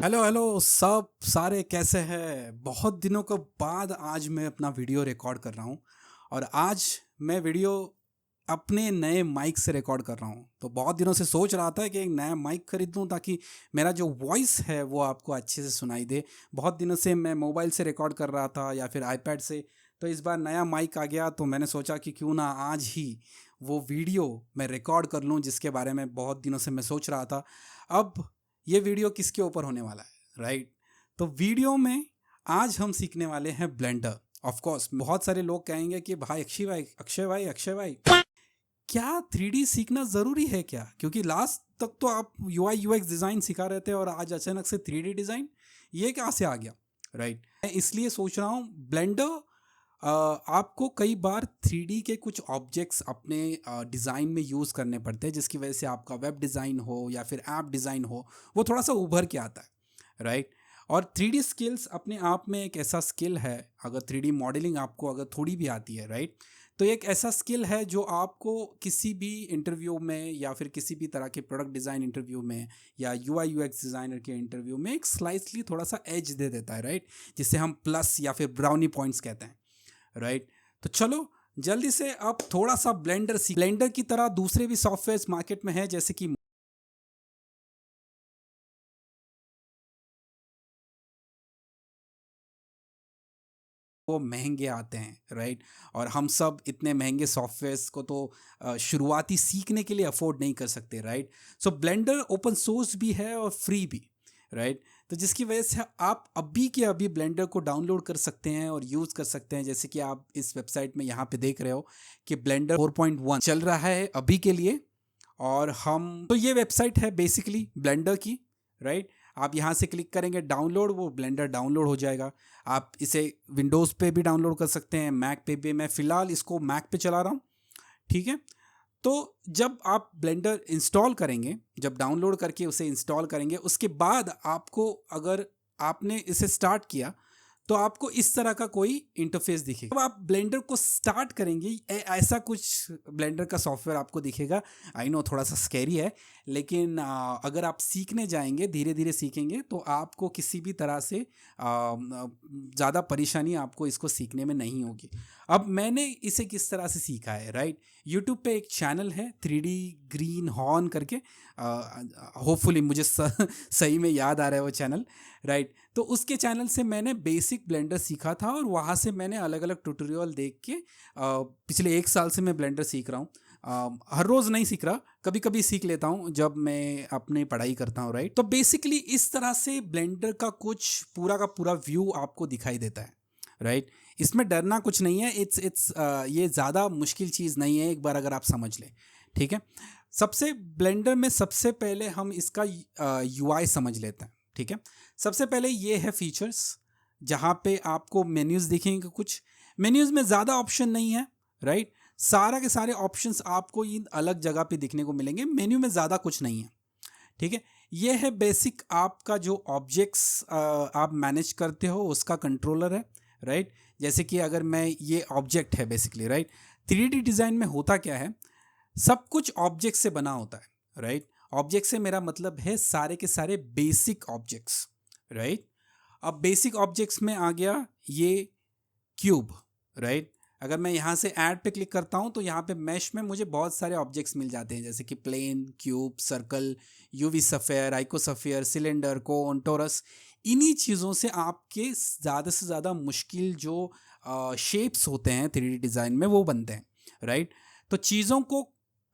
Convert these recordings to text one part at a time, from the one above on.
Hello hello सब सारे कैसे हैं। बहुत दिनों के बाद आज मैं अपना वीडियो रिकॉर्ड कर रहा हूँ। और आज मैं वीडियो अपने नए माइक से रिकॉर्ड कर रहा हूँ। तो बहुत दिनों से सोच रहा था कि एक नया माइक खरीद लूँ ताकि मेरा जो वॉइस है वो आपको अच्छे से सुनाई दे। बहुत दिनों से मैं मोबाइल से रिकॉर्ड कर रहा था या फिर आईपैड से। तो इस बार नया माइक आ गया तो मैंने सोचा कि क्यों ना आज ही वो वीडियो मैं रिकॉर्ड कर लूँ जिसके बारे में बहुत दिनों से मैं सोच रहा था। अब ये वीडियो किसके ऊपर होने वाला है, राइट? तो वीडियो में आज हम सीखने वाले हैं ब्लेंडर। ऑफ कोर्स बहुत सारे लोग कहेंगे कि भाई अक्षय भाई क्या थ्री डी सीखना ज़रूरी है क्या? क्योंकि लास्ट तक तो आप UI UX डिज़ाइन सिखा रहे थे और आज अचानक से थ्री डी डिज़ाइन ये कहाँ से आ गया, राइट? मैं इसलिए सोच रहा हूँ ब्लेंडर आपको कई बार थ्री डी के कुछ ऑब्जेक्ट्स अपने डिज़ाइन में यूज़ करने पड़ते हैं जिसकी वजह से आपका वेब डिज़ाइन हो या फिर ऐप डिज़ाइन हो वो थोड़ा सा उभर के आता है, राइट? और थ्री डी स्किल्स अपने आप में एक ऐसा स्किल है। अगर थ्री डी मॉडलिंग आपको अगर थोड़ी भी आती है, राइट, तो एक ऐसा स्किल है जो आपको किसी भी इंटरव्यू में या फिर किसी भी तरह के प्रोडक्ट डिज़ाइन इंटरव्यू में या UI UX डिज़ाइनर के इंटरव्यू में एक स्लाइसली थोड़ा सा एज दे देता है, राइट? जिसे हम प्लस या फिर ब्राउनी पॉइंट्स कहते हैं, राइट? तो चलो जल्दी से अब थोड़ा सा ब्लेंडर की तरह दूसरे भी सॉफ्टवेयर मार्केट में है जैसे कि वो महंगे आते हैं, राइट? और हम सब इतने महंगे सॉफ्टवेयर्स को तो शुरुआती सीखने के लिए अफोर्ड नहीं कर सकते, राइट? सो ब्लेंडर ओपन सोर्स भी है और फ्री भी, राइट? तो जिसकी वजह से आप अभी के अभी ब्लेंडर को डाउनलोड कर सकते हैं और यूज़ कर सकते हैं। जैसे कि आप इस वेबसाइट में यहाँ पे देख रहे हो कि ब्लेंडर 4.1 चल रहा है अभी के लिए। और हम तो ये वेबसाइट है बेसिकली ब्लेंडर की, राइट? आप यहाँ से क्लिक करेंगे डाउनलोड, वो ब्लेंडर डाउनलोड हो जाएगा। आप इसे विंडोज़ पे भी डाउनलोड कर सकते हैं, मैक पे भी। मैं फ़िलहाल इसको मैक पे चला रहा हूँ, ठीक है? तो जब आप ब्लेंडर इंस्टॉल करेंगे, जब डाउनलोड करके उसे इंस्टॉल करेंगे, उसके बाद आपको अगर आपने इसे स्टार्ट किया तो आपको इस तरह का कोई इंटरफेस दिखेगा। जब आप ब्लेंडर को स्टार्ट करेंगे ऐसा कुछ ब्लेंडर का सॉफ्टवेयर आपको दिखेगा। आई नो थोड़ा सा स्कैरी है, लेकिन अगर आप सीखने जाएंगे, धीरे धीरे सीखेंगे तो आपको किसी भी तरह से ज़्यादा परेशानी आपको इसको सीखने में नहीं होगी। अब मैंने इसे किस तरह से सीखा है, राइट? यूट्यूब पे एक चैनल है 3D ग्रीन हॉर्न करके, होपफुली मुझे सही में याद आ रहा है वो चैनल, राइट? तो उसके चैनल से मैंने बेसिक ब्लेंडर सीखा था और वहाँ से मैंने अलग अलग ट्यूटोरियल देख के पिछले 1 साल से मैं ब्लेंडर सीख रहा हूँ। हर रोज़ नहीं सीख रहा, कभी कभी सीख लेता हूँ जब मैं अपनी पढ़ाई करता हूँ, राइट? तो बेसिकली इस तरह से ब्लेंडर का कुछ पूरा का पूरा व्यू आपको दिखाई देता है, राइट? इसमें डरना कुछ नहीं है। इट्स ये ज़्यादा मुश्किल चीज़ नहीं है, एक बार अगर आप समझ लें, ठीक है? सबसे ब्लेंडर में सबसे पहले हम इसका UI समझ लेते हैं, ठीक है? सबसे पहले ये है फीचर्स, जहाँ पे आपको मेन्यूज़ दिखेंगे। कुछ मेन्यूज़ में ज़्यादा ऑप्शन नहीं है, राइट? सारा के सारे ऑप्शंस आपको इन अलग जगह पे दिखने को मिलेंगे। मेन्यू में ज़्यादा कुछ नहीं है, ठीक है? ये है बेसिक आपका जो ऑब्जेक्ट्स आप मैनेज करते हो उसका कंट्रोलर है, राइट? जैसे कि अगर मैं ये ऑब्जेक्ट है बेसिकली, राइट? 3D डिज़ाइन में होता क्या है, सब कुछ ऑब्जेक्ट से बना होता है, राइट? ऑब्जेक्ट से मेरा मतलब है सारे के सारे बेसिक ऑब्जेक्ट्स, राइट? अब बेसिक ऑब्जेक्ट्स में आ गया ये क्यूब, राइट? अगर मैं यहाँ से ऐड पे क्लिक करता हूँ तो यहाँ पे मैश में मुझे बहुत सारे ऑब्जेक्ट्स मिल जाते हैं जैसे कि plane, cube, circle, UV sphere, icosphere, cylinder, cone, torus. इन्हीं चीज़ों से आपके ज़्यादा से ज़्यादा मुश्किल जो शेप्स होते हैं 3D डिज़ाइन में वो बनते हैं, राइट? तो चीज़ों को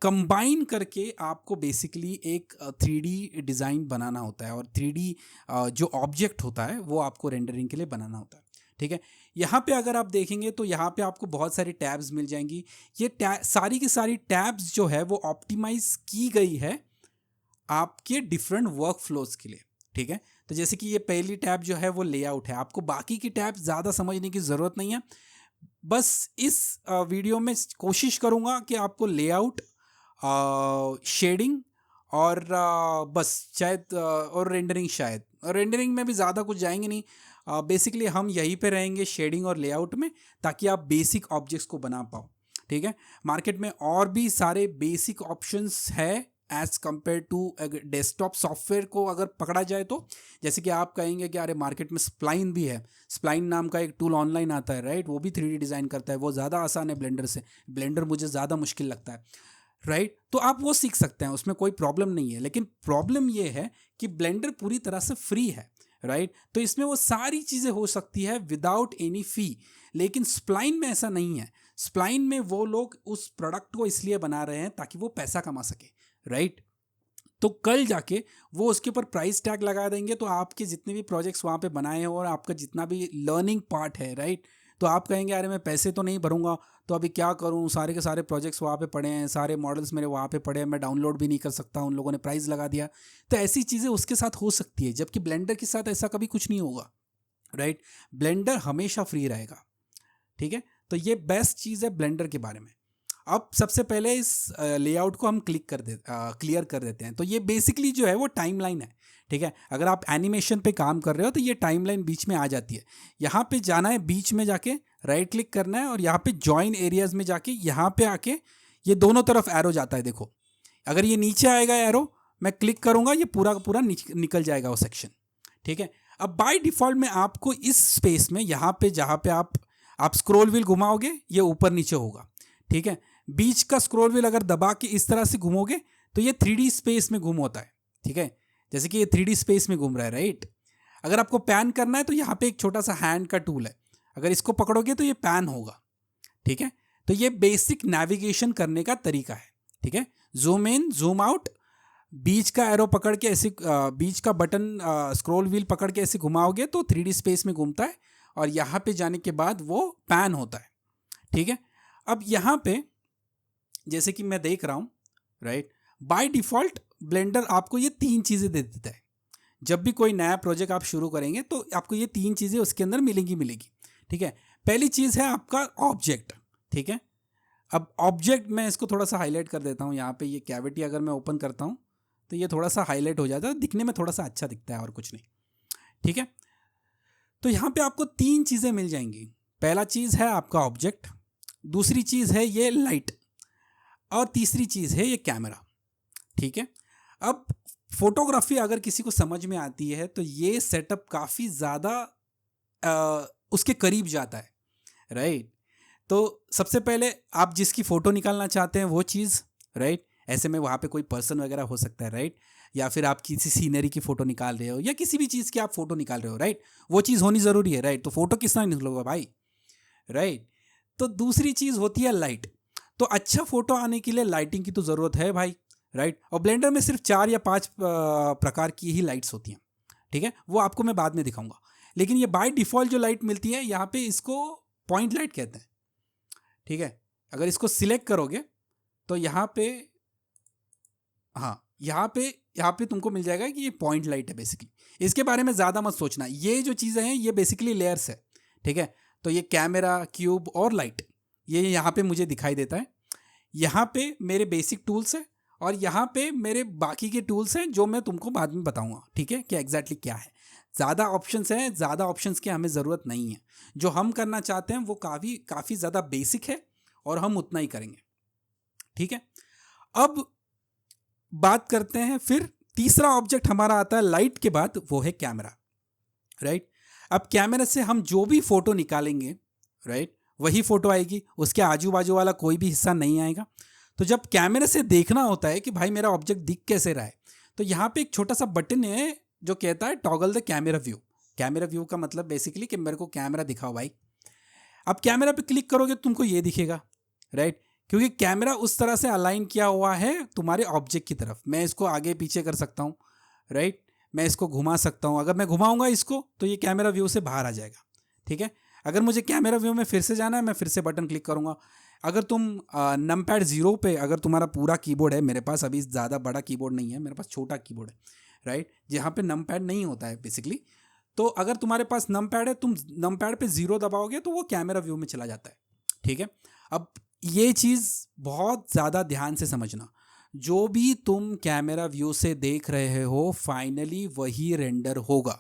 कंबाइन करके आपको बेसिकली एक 3D डिज़ाइन बनाना होता है और 3D जो ऑब्जेक्ट होता है वो आपको रेंडरिंग के लिए बनाना होता है, ठीक है? यहाँ पे अगर आप देखेंगे तो यहाँ पे आपको बहुत सारी टैब्स मिल जाएंगी। ये सारी की सारी टैब्स जो है वो ऑप्टिमाइज की गई है आपके डिफरेंट वर्क फ्लोज के लिए, ठीक है? तो जैसे कि ये पहली टैब जो है वो लेआउट है, आपको बाकी की टैब ज़्यादा समझने की ज़रूरत नहीं है। बस इस वीडियो में कोशिश करूँगा कि आपको लेआउट, शेडिंग और बस शायद और रेंडरिंग, शायद रेंडरिंग में भी ज़्यादा कुछ जाएंगे नहीं। बेसिकली हम यहीं पे रहेंगे शेडिंग और लेआउट में, ताकि आप बेसिक ऑब्जेक्ट्स को बना पाओ, ठीक है? मार्केट में और भी सारे बेसिक ऑप्शंस है as compare to desktop software को अगर पकड़ा जाए तो। जैसे कि आप कहेंगे कि अरे मार्केट में स्प्लाइन भी है, स्प्लाइन नाम का एक टूल ऑनलाइन आता है, राइट, वो भी 3D डिज़ाइन करता है, वो ज़्यादा आसान है ब्लेंडर से, ब्लेंडर मुझे ज़्यादा मुश्किल लगता है, राइट। तो आप वो सीख सकते हैं, उसमें कोई प्रॉब्लम नहीं है। लेकिन प्रॉब्लम ये है कि ब्लेंडर पूरी तरह से फ्री है, राइट, तो इसमें वो सारी चीज़ें हो सकती है विदाउट एनी फी। लेकिन स्प्लाइन में ऐसा नहीं है। स्प्लाइन में वो लोग उस प्रोडक्ट को इसलिए बना रहे हैं ताकि वो पैसा कमा सके, राइट। तो कल जाके वो उसके ऊपर प्राइस टैग लगा देंगे, तो आपके जितने भी प्रोजेक्ट्स वहाँ पे बनाए हो और आपका जितना भी लर्निंग पार्ट है, राइट, तो आप कहेंगे अरे मैं पैसे तो नहीं भरूंगा, तो अभी क्या करूं, सारे के सारे प्रोजेक्ट्स वहाँ पे पड़े हैं, सारे मॉडल्स मेरे वहाँ पे पड़े हैं, मैं डाउनलोड भी नहीं कर सकता, उन लोगों ने प्राइस लगा दिया। तो ऐसी चीज़ें उसके साथ हो सकती है, जबकि ब्लेंडर के साथ ऐसा कभी कुछ नहीं होगा, राइट। ब्लेंडर हमेशा फ्री रहेगा, ठीक है। तो ये बेस्ट चीज़ है ब्लेंडर के बारे में। अब सबसे पहले इस लेआउट को हम क्लियर कर देते हैं। तो ये बेसिकली जो है वो टाइमलाइन है, ठीक है। अगर आप एनिमेशन पे काम कर रहे हो तो ये टाइमलाइन बीच में आ जाती है। यहाँ पे जाना है, बीच में जाके राइट क्लिक करना है और यहाँ पे जॉइन एरियाज में जाके यहाँ पे आके ये दोनों तरफ एरो जाता है, देखो। अगर ये नीचे आएगा एरो, मैं क्लिक करूँगा, ये पूरा का पूरा निकल जाएगा वो सेक्शन, ठीक है। अब बाय डिफ़ॉल्ट में आपको इस स्पेस में यहाँ पे जहाँ पे आप स्क्रॉल व्हील घुमाओगे ये ऊपर नीचे होगा, ठीक है। बीच का स्क्रॉल व्हील अगर दबा के इस तरह से घूमोगे तो ये 3D स्पेस में घूम होता है, ठीक है। जैसे कि ये 3D स्पेस में घूम रहा है, राइट। अगर आपको पैन करना है तो यहाँ पे एक छोटा सा हैंड का टूल है, अगर इसको पकड़ोगे तो ये पैन होगा, ठीक है। तो ये बेसिक नेविगेशन करने का तरीका है, ठीक है। जूम इन, जूम आउट, बीच का एरो पकड़ के ऐसे बीच का बटन स्क्रॉल व्हील पकड़ के ऐसे घुमाओगे तो 3D स्पेस में घूमता है और यहाँ पे जाने के बाद वो पैन होता है, ठीक है। अब यहाँ पे जैसे कि मैं देख रहा हूँ, राइट, बाय डिफ़ॉल्ट ब्लेंडर आपको ये 3 चीज़ें दे देता है। जब भी कोई नया प्रोजेक्ट आप शुरू करेंगे तो आपको ये 3 चीज़ें उसके अंदर मिलेगी, ठीक है। पहली चीज़ है आपका ऑब्जेक्ट, ठीक है। अब ऑब्जेक्ट मैं इसको थोड़ा सा हाईलाइट कर देता हूँ। यहाँ पे ये कैविटी अगर मैं ओपन करता हूँ तो ये थोड़ा सा हाईलाइट हो जाता है, दिखने में थोड़ा सा अच्छा दिखता है और कुछ नहीं, ठीक है। तो यहाँ पे आपको 3 चीज़ें मिल जाएंगी। पहला चीज़ है आपका ऑब्जेक्ट, दूसरी चीज़ है ये लाइट और तीसरी चीज़ है ये कैमरा, ठीक है। अब फोटोग्राफी अगर किसी को समझ में आती है तो ये सेटअप काफ़ी ज़्यादा उसके करीब जाता है, राइट। तो सबसे पहले आप जिसकी फ़ोटो निकालना चाहते हैं वो चीज़, राइट, ऐसे में वहाँ पे कोई पर्सन वगैरह हो सकता है, राइट, या फिर आप किसी सीनरी की फ़ोटो निकाल रहे हो या किसी भी चीज़ की आप फ़ोटो निकाल रहे हो, राइट, वो चीज़ होनी ज़रूरी है, राइट। तो फ़ोटो किस तरह निकलोगे भाई, राइट। तो दूसरी चीज़ होती है लाइट। तो अच्छा फोटो आने के लिए लाइटिंग की तो ज़रूरत है भाई, राइट। और ब्लेंडर में सिर्फ 4 या 5 प्रकार की ही लाइट्स होती हैं, ठीक है, वो आपको मैं बाद में दिखाऊंगा। लेकिन ये बाय डिफ़ॉल्ट जो लाइट मिलती है यहाँ पे इसको पॉइंट लाइट कहते हैं, ठीक है। अगर इसको सिलेक्ट करोगे तो यहाँ पे, हाँ, यहाँ पे तुमको मिल जाएगा कि ये पॉइंट लाइट है बेसिकली। इसके बारे में ज़्यादा मत सोचना, ये जो चीज़ें हैं ये बेसिकली लेयर्स है, ठीक है। तो ये कैमरा, क्यूब और लाइट ये यहाँ पे मुझे दिखाई देता है। यहाँ पे मेरे बेसिक टूल्स हैं और यहाँ पे मेरे बाकी के टूल्स हैं जो मैं तुमको बाद में बताऊँगा, ठीक है, कि एग्जैक्टली क्या है। ज़्यादा ऑप्शंस हैं, ज़्यादा ऑप्शंस की हमें ज़रूरत नहीं है। जो हम करना चाहते हैं वो काफ़ी ज़्यादा बेसिक है और हम उतना ही करेंगे, ठीक है। अब बात करते हैं, फिर तीसरा ऑब्जेक्ट हमारा आता है लाइट के बाद, वो है कैमरा, राइट। अब कैमरा से हम जो भी फ़ोटो निकालेंगे, राइट, वही फ़ोटो आएगी, उसके आजू बाजू वाला कोई भी हिस्सा नहीं आएगा। तो जब कैमरे से देखना होता है कि भाई मेरा ऑब्जेक्ट दिख कैसे रहा है, तो यहाँ पे एक छोटा सा बटन है जो कहता है toggle the camera view. Camera view का मतलब बेसिकली कि मेरे को कैमरा दिखाओ भाई। अब कैमरा पे क्लिक करोगे तो तुमको ये दिखेगा, राइट, क्योंकि कैमरा उस तरह से अलाइन किया हुआ है तुम्हारे ऑब्जेक्ट की तरफ। मैं इसको आगे पीछे कर सकता हूँ, राइट, मैं इसको घुमा सकता हूँ। अगर मैं घुमाऊँगा इसको तो ये कैमरा व्यू से बाहर आ जाएगा, ठीक है। अगर मुझे कैमरा व्यू में फिर से जाना है, मैं फिर से बटन क्लिक करूँगा। अगर तुम नमपैड 0 पे अगर तुम्हारा पूरा कीबोर्ड है, मेरे पास अभी ज़्यादा बड़ा कीबोर्ड नहीं है, मेरे पास छोटा कीबोर्ड है, राइट, जहाँ पे नमपैड नहीं होता है बेसिकली। तो अगर तुम्हारे पास नमपैड है, तुम नमपैड पे 0 दबाओगे तो वो कैमरा व्यू में चला जाता है, ठीक है। अब ये चीज़ बहुत ज़्यादा ध्यान से समझना, जो भी तुम कैमरा व्यू से देख रहे हो फाइनली वही रेंडर होगा,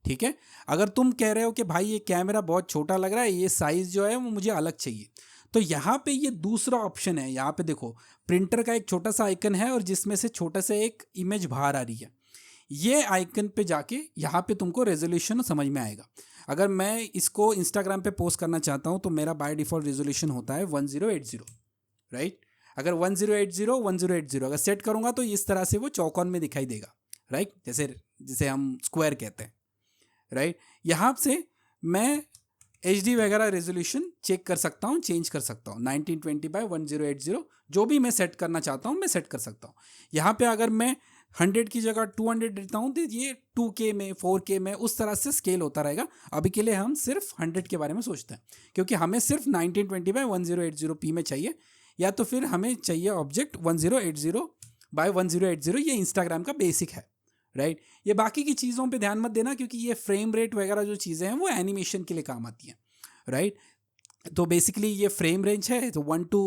ठीक है। अगर तुम कह रहे हो कि भाई ये कैमरा बहुत छोटा लग रहा है, ये साइज़ जो है वो मुझे अलग चाहिए, तो यहाँ पे ये दूसरा ऑप्शन है, यहाँ पे देखो प्रिंटर का एक छोटा सा आइकन है और जिसमें से छोटा सा एक इमेज बाहर आ रही है। ये आइकन पे जाके यहाँ पे तुमको रेजोल्यूशन समझ में आएगा। अगर मैं इसको इंस्टाग्राम पे पोस्ट करना चाहता हूँ तो मेरा बाय डिफ़ॉल्ट रेजोल्यूशन होता है 1080, राइट। अगर 1080 अगर सेट करूँगा तो इस तरह से वो चौकोन में दिखाई देगा, राइट, जैसे जिसे हम स्क्वायर कहते हैं, राइट। यहाँ से मैं HD वगैरह रेजोल्यूशन चेक कर सकता हूँ, चेंज कर सकता हूँ। 1920 बाय 1080 जो भी मैं सेट करना चाहता हूँ मैं सेट कर सकता हूँ। यहाँ पे अगर मैं 100 की जगह 200 देता हूँ तो ये 2K में 4K में उस तरह से स्केल होता रहेगा। अभी के लिए हम सिर्फ 100 के बारे में सोचते हैं क्योंकि हमें सिर्फ 1920 बाय 1080p में चाहिए, या तो फिर हमें चाहिए ऑब्जेक्ट 1080 बाय 1080। ये इंस्टाग्राम का बेसिक है, राइट। ये बाकी की चीज़ों पे ध्यान मत देना क्योंकि ये फ्रेम रेट वगैरह जो चीज़ें हैं वो एनिमेशन के लिए काम आती हैं, राइट। तो बेसिकली ये फ्रेम रेंज है तो 1 to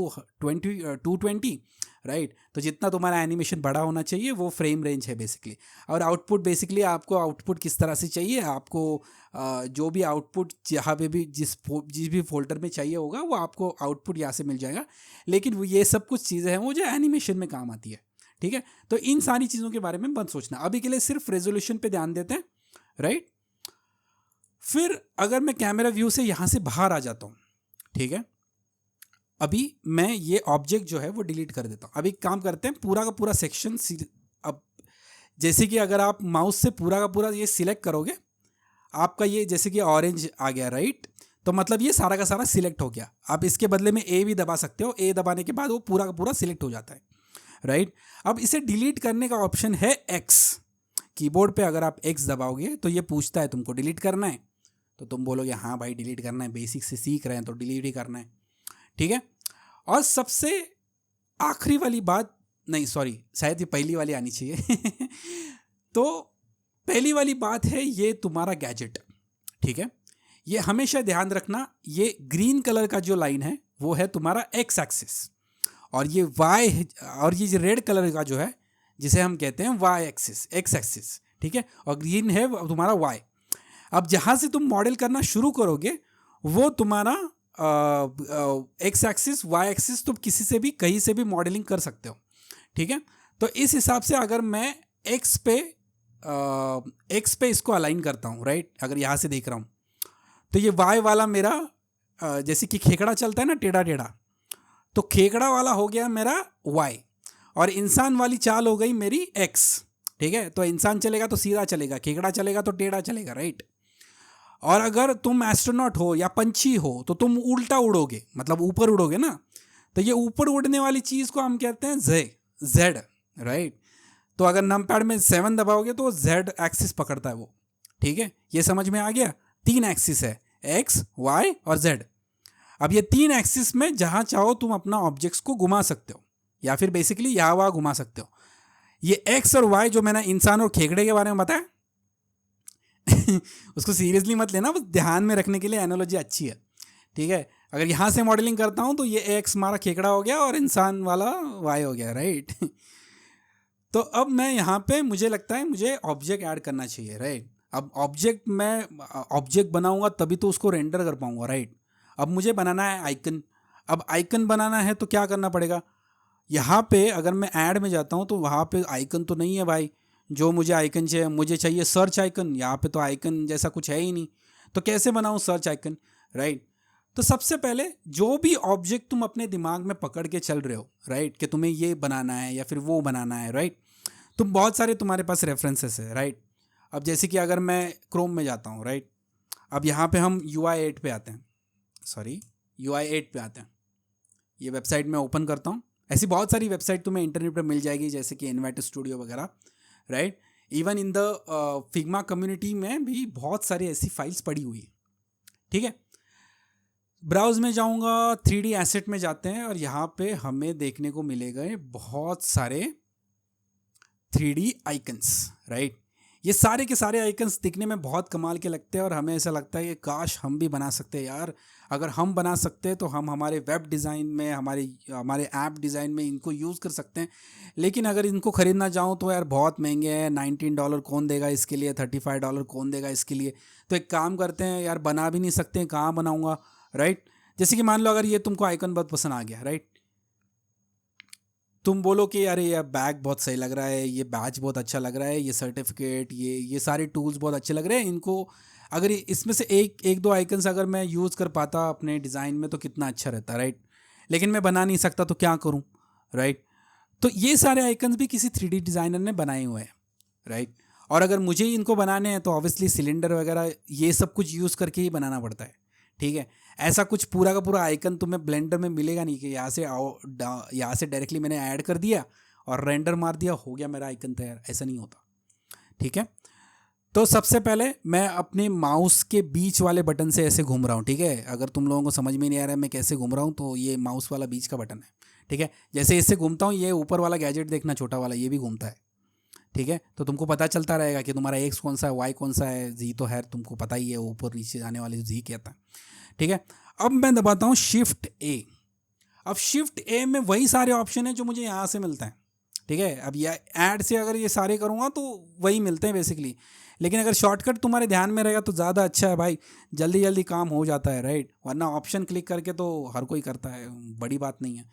220, राइट। तो जितना तुम्हारा एनिमेशन बड़ा होना चाहिए वो फ्रेम रेंज है बेसिकली। और आउटपुट बेसिकली आपको आउटपुट किस तरह से चाहिए, आपको जो भी आउटपुट जहाँ पे भी जिस भी फोल्डर में चाहिए होगा वो आपको आउटपुट यहाँ से मिल जाएगा। लेकिन वो ये सब कुछ चीज़ें हैं वो जो एनिमेशन में काम आती है, ठीक है। तो इन सारी चीज़ों के बारे में मत सोचना, अभी के लिए सिर्फ रेजोल्यूशन पे ध्यान देते हैं, राइट। फिर अगर मैं कैमरा व्यू से यहाँ से बाहर आ जाता हूँ, ठीक है, अभी मैं ये ऑब्जेक्ट जो है वो डिलीट कर देता हूँ। अभी काम करते हैं पूरा का पूरा सेक्शन। अब जैसे कि अगर आप माउस से पूरा का पूरा ये सिलेक्ट करोगे, आपका ये जैसे कि ऑरेंज आ गया, राइट, तो मतलब ये सारा का सारा सिलेक्ट हो गया। आप इसके बदले में ए भी दबा सकते हो, ए दबाने के बाद वो पूरा का पूरा सिलेक्ट हो जाता है, राइट। अब इसे डिलीट करने का ऑप्शन है एक्स। कीबोर्ड पे अगर आप एक्स दबाओगे तो ये पूछता है तुमको डिलीट करना है, तो तुम बोलोगे हाँ भाई डिलीट करना है, बेसिक से सीख रहे हैं तो डिलीट ही करना है, ठीक है। और सबसे आखिरी वाली बात, नहीं सॉरी, शायद ये पहली वाली आनी चाहिए तो पहली वाली बात है ये तुम्हारा गैजेट, ठीक है। ये हमेशा ध्यान रखना, ये ग्रीन कलर का जो लाइन है वो है तुम्हारा एक्स एक्सिस, और ये वाई, और ये रेड कलर का जो है जिसे हम कहते हैं वाई एक्सिस, एक्स एक्सिस, ठीक है, और ग्रीन है तुम्हारा वाई। अब जहाँ से तुम मॉडल करना शुरू करोगे वो तुम्हारा एक्स एक्सिस वाई एक्सिस, तुम किसी से भी कहीं से भी मॉडलिंग कर सकते हो, ठीक है। तो इस हिसाब से अगर मैं एक्स पे इसको अलाइन करता हूँ, राइट, अगर यहाँ से देख रहा हूँ तो ये वाई वाला मेरा जैसे कि खेकड़ा चलता है ना टेढ़ा टेढ़ा, तो खेकड़ा वाला हो गया मेरा वाई, और इंसान वाली चाल हो गई मेरी एक्स, ठीक है। तो इंसान चलेगा तो सीधा चलेगा, खेकड़ा चलेगा तो टेढ़ा चलेगा, राइट। और अगर तुम एस्ट्रोनॉट हो या पंछी हो तो तुम उल्टा उड़ोगे, मतलब ऊपर उड़ोगे ना, तो ये ऊपर उड़ने वाली चीज़ को हम कहते हैं जेड, राइट। तो अगर नंपैड में 7 दबाओगे तो जेड एक्सिस पकड़ता है वो, ठीक है। ये समझ में आ गया, 3 एक्सिस है, एक्स वाई और जेड। अब ये 3 एक्सिस में जहाँ चाहो तुम अपना ऑब्जेक्ट्स को घुमा सकते हो, या फिर बेसिकली यहाँ वहाँ घुमा सकते हो। ये एक्स और वाई जो मैंने इंसान और खेकड़े के बारे में बताया उसको सीरियसली मत लेना, बस ध्यान में रखने के लिए एनालॉजी अच्छी है, ठीक है। अगर यहाँ से मॉडलिंग करता हूँ तो ये एक्स हमारा खेकड़ा हो गया और इंसान वाला वाई हो गया, राइट तो अब मैं यहाँ पे मुझे लगता है मुझे ऑब्जेक्ट ऐड करना चाहिए, राइट। अब ऑब्जेक्ट बनाऊँगा तभी तो उसको रेंडर कर पाऊँगा, राइट। अब मुझे बनाना है आइकन। अब आइकन बनाना है तो क्या करना पड़ेगा, यहाँ पे अगर मैं ऐड में जाता हूँ तो वहाँ पे आइकन तो नहीं है भाई, जो मुझे आइकन चाहिए, मुझे चाहिए सर्च आइकन। यहाँ पे तो आइकन जैसा कुछ है ही नहीं, तो कैसे बनाऊँ सर्च आइकन, राइट। तो सबसे पहले जो भी ऑब्जेक्ट तुम अपने दिमाग में पकड़ के चल रहे हो, राइट, कि तुम्हें ये बनाना है या फिर वो बनाना है, राइट, तुम बहुत सारे तुम्हारे पास रेफरेंसेस है, राइट। अब जैसे कि अगर मैं क्रोम में जाता हूँ, राइट, अब यहाँ पे हम UI8 पे आते हैं, UI8 पे आते हैं। ये वेबसाइट मैं ओपन करता हूँ। ऐसी बहुत सारी वेबसाइट तुम्हें इंटरनेट पर मिल जाएगी जैसे कि इन्वाइट स्टूडियो वगैरह, right. Even in the Figma community में भी बहुत सारी ऐसी फाइल्स पड़ी हुई है, ठीक है। ब्राउज में जाऊंगा, 3D एसेट में जाते हैं और यहाँ पे हमें देखने को मिलेगा बहुत सारे 3D आइकन्स, राइट। ये सारे के सारे आइकन्स दिखने में बहुत कमाल के लगते हैं और हमें ऐसा लगता है कि काश हम भी बना सकते हैं यार। अगर हम बना सकते हैं तो हम हमारे वेब डिज़ाइन में, हमारे ऐप डिज़ाइन में इनको यूज़ कर सकते हैं। लेकिन अगर इनको ख़रीदना चाहूँ तो यार बहुत महंगे हैं, $19 कौन देगा इसके लिए, $35 कौन देगा इसके लिए। तो एक काम करते हैं यार, बना भी नहीं सकते, कहाँ बनाऊँगा, राइट। जैसे कि मान लो अगर ये तुमको आइकन बहुत पसंद आ गया, राइट, तुम बोलो कि अरे यार बैग बहुत सही लग रहा है, ये बैच बहुत अच्छा लग रहा है, ये सर्टिफिकेट, ये सारे टूल्स बहुत अच्छे लग रहे हैं, इनको अगर इसमें से एक एक दो आइकन्स अगर मैं यूज़ कर पाता अपने डिज़ाइन में तो कितना अच्छा रहता, राइट। लेकिन मैं बना नहीं सकता तो क्या करूँ, राइट। तो ये सारे आइकन्स भी किसी 3D डिज़ाइनर ने बनाए हुए हैं, राइट। और अगर मुझे ही इनको बनाने हैं तो ऑब्वियसली सिलेंडर वगैरह ये सब कुछ यूज़ करके ही बनाना पड़ता है, ठीक है। ऐसा कुछ पूरा का पूरा आइकन तुम्हें ब्लेंडर में मिलेगा नहीं कि यहाँ से डायरेक्टली मैंने ऐड कर दिया और रेंडर मार दिया, हो गया मेरा आइकन तैयार, ऐसा नहीं होता, ठीक है। तो सबसे पहले मैं अपने माउस के बीच वाले बटन से ऐसे घूम रहा हूँ, ठीक है। अगर तुम लोगों को समझ में नहीं आ रहा है मैं कैसे घूम रहा हूँ, तो ये माउस वाला बीच का बटन है, ठीक है। जैसे इससे घूमता हूँ, ये ऊपर वाला गैजेट देखना छोटा वाला, ये भी घूमता है, ठीक है। तो तुमको पता चलता रहेगा कि तुम्हारा एक्स कौन सा है, वाई कौन सा है, जी तो है तुमको पता ही है, ऊपर नीचे जाने वाले जी कहता है, ठीक है। अब मैं दबाता हूँ शिफ्ट ए। अब शिफ्ट ए में वही सारे ऑप्शन है जो मुझे यहाँ से मिलता है, ठीक है। अब ये ऐड से अगर ये सारे करूँगा तो वही मिलते हैं बेसिकली, लेकिन अगर शॉर्टकट तुम्हारे ध्यान में रहेगा तो ज़्यादा अच्छा है भाई, जल्दी जल्दी काम हो जाता है, राइट। वरना ऑप्शन क्लिक करके तो हर कोई करता है, बड़ी बात नहीं है।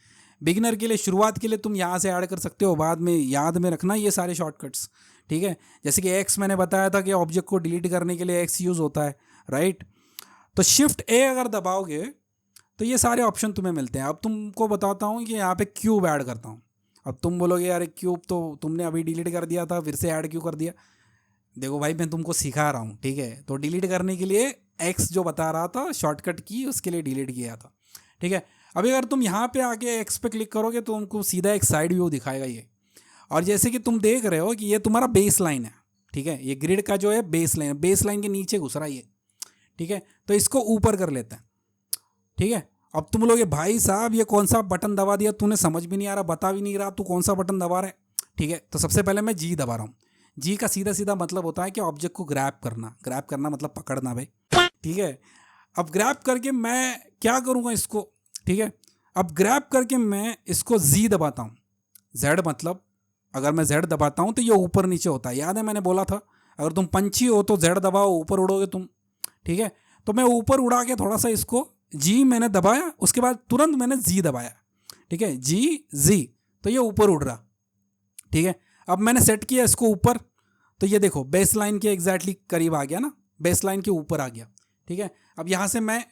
बिगिनर के लिए, शुरुआत के लिए तुम यहाँ से ऐड कर सकते हो, बाद में याद में रखना ये सारे शॉर्टकट्स, ठीक है। जैसे कि एक्स मैंने बताया था कि ऑब्जेक्ट को डिलीट करने के लिए एक्स यूज़ होता है, राइट। तो शिफ्ट ए अगर दबाओगे तो ये सारे ऑप्शन तुम्हें मिलते हैं। अब तुमको बताता हूँ कि यहाँ पे क्यूब ऐड करता हूँ। अब तुम बोलोगे यार क्यूब तो तुमने अभी डिलीट कर दिया था, फिर से ऐड क्यों कर दिया। देखो भाई मैं तुमको सिखा रहा हूँ, ठीक है। तो डिलीट करने के लिए एक्स जो बता रहा था शॉर्टकट की, उसके लिए डिलीट किया था, ठीक है। अभी अगर तुम यहाँ पे आके एक्स पे क्लिक करोगे तो तुमको सीधा एक साइड व्यू दिखाएगा ये। और जैसे कि तुम देख रहे हो कि ये तुम्हारा बेस लाइन है, ठीक है। ये ग्रिड का जो है बेस लाइन, बेस लाइन के नीचे घुस रहा है ये, ठीक है। तो इसको ऊपर कर लेते हैं, ठीक है। अब तुम लोग भाई साहब ये कौन सा बटन दबा दिया, तूने समझ भी नहीं आ रहा, बता भी नहीं रहा तू कौन सा बटन दबा रहा है, ठीक है। तो सबसे पहले मैं जी दबा रहा हूँ। जी का सीधा सीधा मतलब होता है कि ऑब्जेक्ट को ग्रैब करना, ग्रैब करना मतलब पकड़ना भाई, ठीक है। अब ग्रैब करके मैं क्या करूँगा इसको, ठीक है। अब ग्रैब करके मैं इसको जी दबाता हूँ। जेड मतलब अगर मैं जेड दबाता हूँ तो ये ऊपर नीचे होता है, याद है मैंने बोला था अगर तुम पंछी हो तो जेड दबाओ ऊपर उड़ोगे तुम, ठीक है। तो मैं ऊपर उड़ा के थोड़ा सा इसको जी मैंने दबाया, उसके बाद तुरंत मैंने जी दबाया, ठीक है। जी तो ये ऊपर उड़ रहा, ठीक है। अब मैंने सेट किया इसको ऊपर, तो ये देखो बेस लाइन के एग्जैक्टली करीब आ गया ना, बेस लाइन के ऊपर आ गया, ठीक है। अब यहाँ से मैं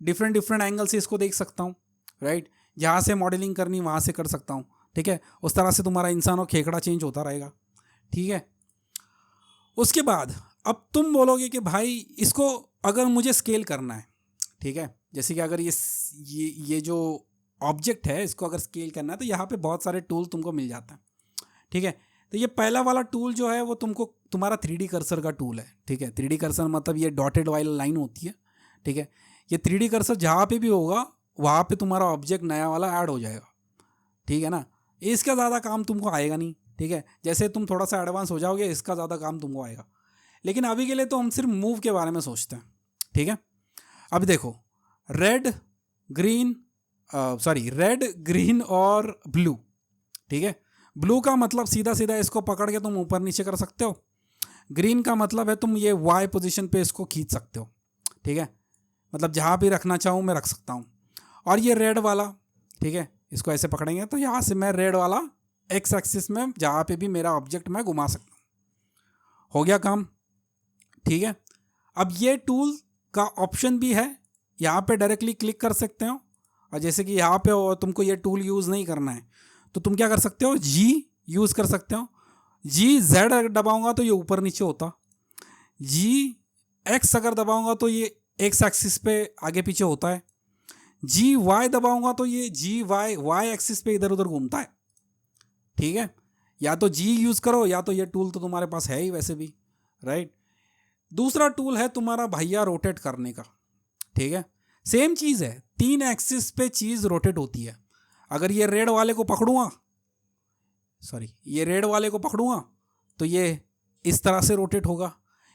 डिफरेंट डिफरेंट एंगल से इसको देख सकता हूँ, राइट। जहाँ से मॉडलिंग करनी वहाँ से कर सकता हूँ, ठीक है। उस तरह से तुम्हारा इंसान और खेखड़ा चेंज होता रहेगा, ठीक है। उसके बाद अब तुम बोलोगे कि भाई इसको अगर मुझे स्केल करना है, ठीक है। जैसे कि अगर ये जो ऑब्जेक्ट है इसको अगर स्केल करना है तो यहाँ पे बहुत सारे टूल तुमको मिल जाता है, ठीक है। तो ये पहला वाला टूल जो है वो तुमको तुम्हारा 3D कर्सर का टूल है, ठीक है। 3D कर्सर मतलब ये डॉटेड वाली लाइन होती है, ठीक है। ये 3D कर्सर जहाँ पे भी होगा वहाँ पे तुम्हारा ऑब्जेक्ट नया वाला ऐड हो जाएगा, ठीक है ना। इसका ज़्यादा काम तुमको आएगा नहीं, ठीक है। जैसे तुम थोड़ा सा एडवांस हो जाओगे इसका ज़्यादा काम तुमको आएगा, लेकिन अभी के लिए तो हम सिर्फ मूव के बारे में सोचते हैं, ठीक है। अब देखो रेड ग्रीन और ब्लू, ठीक है। ब्लू का मतलब सीधा सीधा इसको पकड़ के तुम ऊपर नीचे कर सकते हो। ग्रीन का मतलब है तुम ये वाई पोजीशन पे इसको खींच सकते हो, ठीक है। मतलब जहाँ भी रखना चाहूँ मैं रख सकता हूँ। और ये रेड वाला, ठीक है, इसको ऐसे पकड़ेंगे तो यहाँ से मैं रेड वाला एक्स एक्सिस में जहाँ पे भी मेरा ऑब्जेक्ट मैं घुमा सकता हूँ। हो गया काम, ठीक है। अब ये टूल का ऑप्शन भी है, यहाँ पे डायरेक्टली क्लिक कर सकते हो। और जैसे कि यहाँ पे तुमको ये टूल यूज़ नहीं करना है तो तुम क्या कर सकते हो, जी यूज़ कर सकते हो। जी जेड अगर दबाऊंगा तो ये ऊपर नीचे होता, जी एक्स अगर दबाऊंगा तो ये एक्स एक्सिस पे आगे पीछे होता है, जी वाई दबाऊंगा तो ये जी वाई एक्सिस पे इधर उधर घूमता है, ठीक है। या तो जी यूज़ करो या तो ये टूल तो तुम्हारे पास है ही वैसे भी, राइट। दूसरा टूल है तुम्हारा भैया रोटेट करने का, ठीक है। सेम चीज़ है, 3 एक्सिस पे चीज़ रोटेट होती है। अगर ये रेड वाले को पकड़ूंगा, ये रेड वाले को पकड़ूंगा तो ये इस तरह से रोटेट होगा।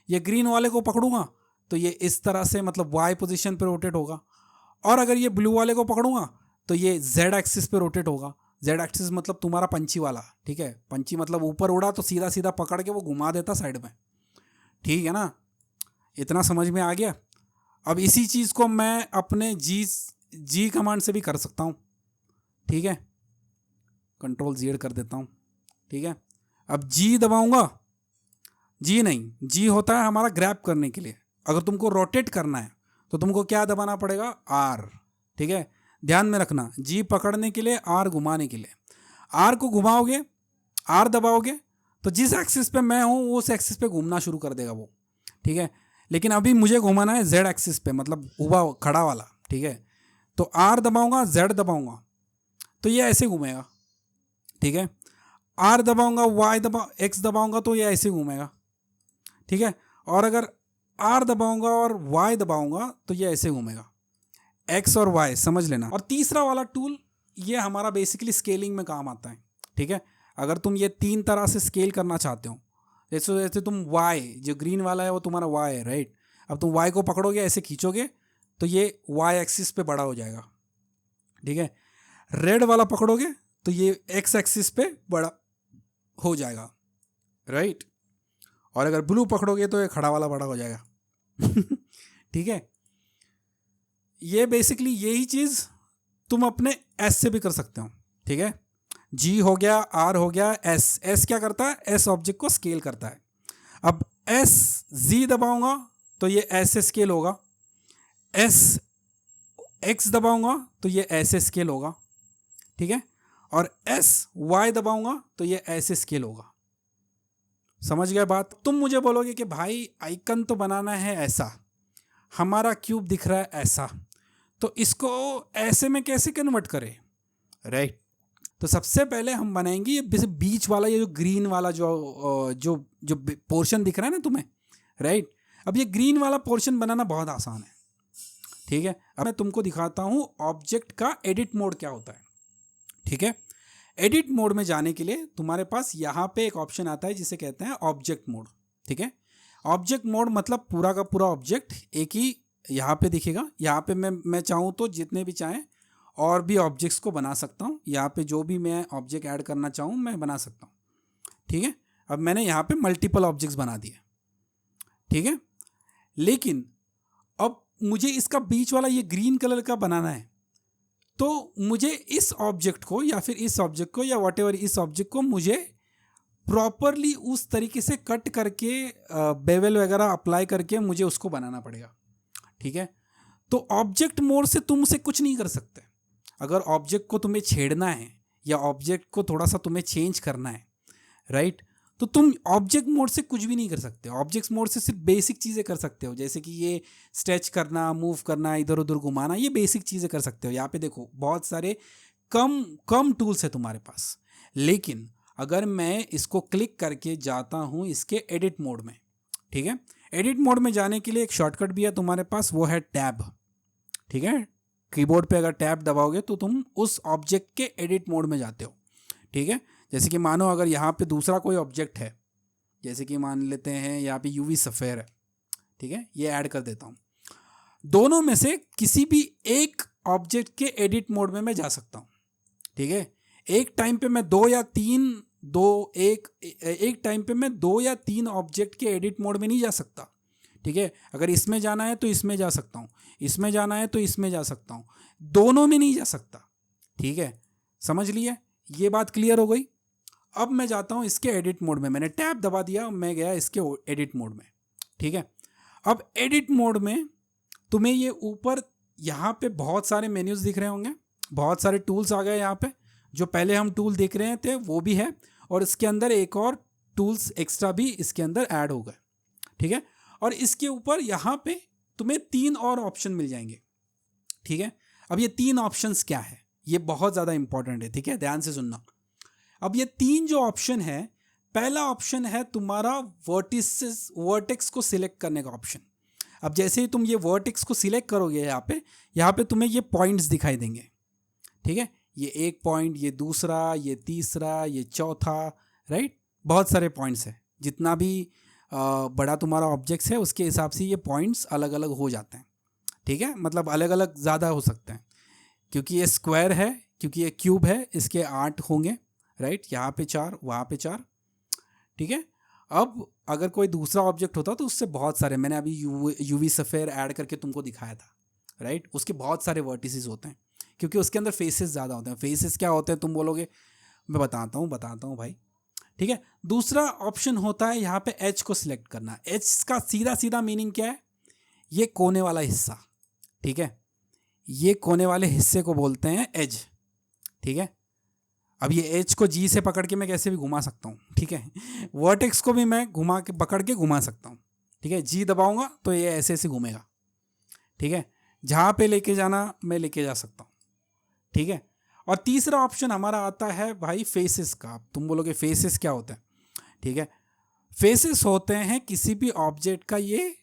ये ग्रीन वाले को पकड़ूंगा तो ये इस तरह से मतलब वाई पोजीशन पे रोटेट होगा। और अगर ये ब्लू वाले को पकड़ूंगा तो ये जेड एक्सिस पे रोटेट होगा। जेड एक्सिस मतलब तुम्हारा पंछी वाला, ठीक है। पंछी मतलब ऊपर उड़ा तो सीधा सीधा पकड़ के वो घुमा देता साइड में, ठीक है ना। इतना समझ में आ गया। अब इसी चीज़ को मैं अपने जी कमांड से भी कर सकता हूँ, ठीक है, Ctrl Z कर देता हूँ, ठीक है। अब जी दबाऊंगा, जी नहीं, जी होता है हमारा ग्रैब करने के लिए। अगर तुमको रोटेट करना है तो तुमको क्या दबाना पड़ेगा, आर, ठीक है। ध्यान में रखना, जी पकड़ने के लिए, आर घुमाने के लिए। आर को घुमाओगे, आर दबाओगे तो जिस एक्सिस पे मैं हूं उस एक्सिस पे घूमना शुरू कर देगा वो, ठीक है। लेकिन अभी मुझे घुमाना है जेड एक्सिस पे, मतलब उबा खड़ा वाला, ठीक है। तो आर दबाऊंगा, जेड दबाऊंगा तो ये ऐसे घूमेगा, ठीक है। आर दबाऊंगा, वाई दबा एक्स दबाऊंगा तो ये ऐसे घूमेगा, ठीक है। और अगर आर दबाऊंगा और वाई दबाऊंगा तो ये ऐसे घूमेगा, एक्स और वाई, समझ लेना। और तीसरा वाला टूल ये हमारा बेसिकली स्केलिंग में काम आता है, ठीक है। अगर तुम ये 3 तरह से स्केल करना चाहते हो, जैसे तुम वाई, जो ग्रीन वाला है वो तुम्हारा वाई है, राइट। अब तुम वाई को पकड़ोगे, ऐसे खींचोगे तो ये वाई एक्सिस पे बड़ा हो जाएगा, ठीक है। रेड वाला पकड़ोगे तो ये एक्स एक्सिस पे बड़ा हो जाएगा, राइट। और अगर ब्लू पकड़ोगे तो ये खड़ा वाला बड़ा हो जाएगा ठीक है। ये बेसिकली यही चीज तुम अपने एस से भी कर सकते हो, ठीक है। जी हो गया, आर हो गया, एस, एस क्या करता है, एस ऑब्जेक्ट को स्केल करता है। अब एस जी दबाऊंगा तो ये ऐसे स्केल होगा, एस एक्स दबाऊंगा तो ये ऐसे स्केल होगा, ठीक है। और एस वाई दबाऊंगा तो ये ऐसे स्केल होगा। समझ गए बात। तुम मुझे बोलोगे कि भाई आइकन तो बनाना है ऐसा, हमारा क्यूब दिख रहा है ऐसा, तो इसको ऐसे में कैसे कन्वर्ट करें, राइट। तो सबसे पहले हम बनाएंगे ये बीच वाला, ये जो ग्रीन वाला जो जो जो पोर्शन दिख रहा है ना तुम्हें, राइट। अब ये ग्रीन वाला पोर्शन बनाना बहुत आसान है, ठीक है। अब मैं तुमको दिखाता हूँ ऑब्जेक्ट का एडिट मोड क्या होता है, ठीक है। एडिट मोड में जाने के लिए तुम्हारे पास यहाँ पे एक ऑप्शन आता है जिसे कहते हैं ऑब्जेक्ट मोड, ठीक है। ऑब्जेक्ट मोड मतलब पूरा का पूरा ऑब्जेक्ट एक ही यहाँ पे दिखेगा। यहाँ पे मैं चाहूँ तो जितने भी चाहें और भी ऑब्जेक्ट्स को बना सकता हूँ। यहाँ पे जो भी मैं ऑब्जेक्ट ऐड करना चाहूँ मैं बना सकता हूँ, ठीक है। अब मैंने यहाँ पे मल्टीपल ऑब्जेक्ट्स बना दिए, ठीक है। लेकिन अब मुझे इसका बीच वाला ये ग्रीन कलर का बनाना है, तो मुझे इस ऑब्जेक्ट को या फिर इस ऑब्जेक्ट को या व्हाटएवर इस ऑब्जेक्ट को मुझे प्रॉपरली उस तरीके से कट करके बेवल वगैरह अप्लाई करके मुझे उसको बनाना पड़ेगा, ठीक है। तो ऑब्जेक्ट मोड से तुम उसे कुछ नहीं कर सकते। अगर ऑब्जेक्ट को तुम्हें छेड़ना है या ऑब्जेक्ट को थोड़ा सा तुम्हें चेंज करना है, राइट, तो तुम ऑब्जेक्ट मोड से कुछ भी नहीं कर सकते। ऑब्जेक्ट मोड से सिर्फ बेसिक चीज़ें कर सकते हो, जैसे कि ये स्ट्रेच करना, मूव करना, इधर उधर घुमाना, ये बेसिक चीज़ें कर सकते हो। यहाँ पे देखो बहुत सारे कम कम टूल्स है तुम्हारे पास। लेकिन अगर मैं इसको क्लिक करके जाता हूँ इसके एडिट मोड में, ठीक है। एडिट मोड में जाने के लिए एक शॉर्टकट भी है तुम्हारे पास, वो है टैब, ठीक है। कीबोर्ड पे अगर टैब दबाओगे तो तुम उस ऑब्जेक्ट के एडिट मोड में जाते हो, ठीक है। जैसे कि मानो अगर यहाँ पे दूसरा कोई ऑब्जेक्ट है, जैसे कि मान लेते हैं यहाँ पे यूवी सफ़ेयर है, ठीक है, ये ऐड कर देता हूँ। दोनों में से किसी भी एक ऑब्जेक्ट के एडिट मोड में मैं जा सकता हूँ, ठीक है। एक टाइम पे मैं एक टाइम पे मैं 2 या 3 ऑब्जेक्ट के एडिट मोड में नहीं जा सकता, ठीक है। अगर इसमें जाना है तो इसमें जा सकता हूँ, इसमें जाना है तो इसमें जा सकता हूँ, दोनों में नहीं जा सकता, ठीक है। समझ लिए, ये बात क्लियर हो गई। अब मैं जाता हूँ इसके एडिट मोड में, मैंने टैब दबा दिया, मैं गया इसके एडिट मोड में, ठीक है। अब एडिट मोड में तुम्हें ये ऊपर यहाँ पे बहुत सारे मेन्यूज दिख रहे होंगे, बहुत सारे टूल्स आ गए यहाँ पे। जो पहले हम टूल देख रहे थे वो भी है, और इसके अंदर एक और टूल्स एक्स्ट्रा भी इसके अंदर ऐड हो गए, ठीक है। और इसके ऊपर यहाँ पे तुम्हें 3 और ऑप्शन मिल जाएंगे, ठीक है। अब ये 3 ऑप्शंस क्या है, ये बहुत ज़्यादा इंपॉर्टेंट है, ठीक है, ध्यान से सुनना। अब ये 3 जो ऑप्शन है, पहला ऑप्शन है तुम्हारा वर्टेक्स को सिलेक्ट करने का ऑप्शन। अब जैसे ही तुम ये वर्टेक्स को सिलेक्ट करोगे यहाँ पे तुम्हें ये पॉइंट्स दिखाई देंगे, ठीक है। ये एक पॉइंट, ये दूसरा, ये तीसरा, ये चौथा, राइट। बहुत सारे पॉइंट्स है, जितना भी बड़ा तुम्हारा ऑब्जेक्ट्स है उसके हिसाब से ये पॉइंट्स अलग अलग हो जाते हैं, ठीक है। मतलब अलग अलग ज़्यादा हो सकते हैं, क्योंकि ये स्क्वायर है, क्योंकि ये क्यूब है, इसके 8 होंगे, राइट। यहाँ पे 4, वहाँ पे 4, ठीक है। अब अगर कोई दूसरा ऑब्जेक्ट होता तो उससे बहुत सारे, मैंने अभी यूवी सफ़ेयर ऐड करके तुमको दिखाया था, राइट। उसके बहुत सारे वर्टिसेस होते हैं क्योंकि उसके अंदर फेसेस ज़्यादा होते हैं। फेसेस क्या होते हैं तुम बोलोगे, मैं बताता हूँ भाई, ठीक है। दूसरा ऑप्शन होता है यहाँ पे एज को सिलेक्ट करना। एज का सीधा सीधा मीनिंग क्या है, ये कोने वाला हिस्सा, ठीक है, ये कोने वाले हिस्से को बोलते हैं एज, ठीक है। अब ये एज को जी से पकड़ के मैं कैसे भी घुमा सकता हूँ, ठीक है। वर्टेक्स को भी मैं घुमा के पकड़ के घुमा सकता हूँ, ठीक है। जी दबाऊंगा तो ये ऐसे ऐसे घूमेगा, ठीक है। जहाँ पे लेके जाना मैं लेके जा सकता हूँ, ठीक है। और तीसरा ऑप्शन हमारा आता है भाई फेसेस का। तुम बोलोगे फेसेस क्या होता है, ठीक है। फेसेस होते हैं किसी भी ऑब्जेक्ट का ये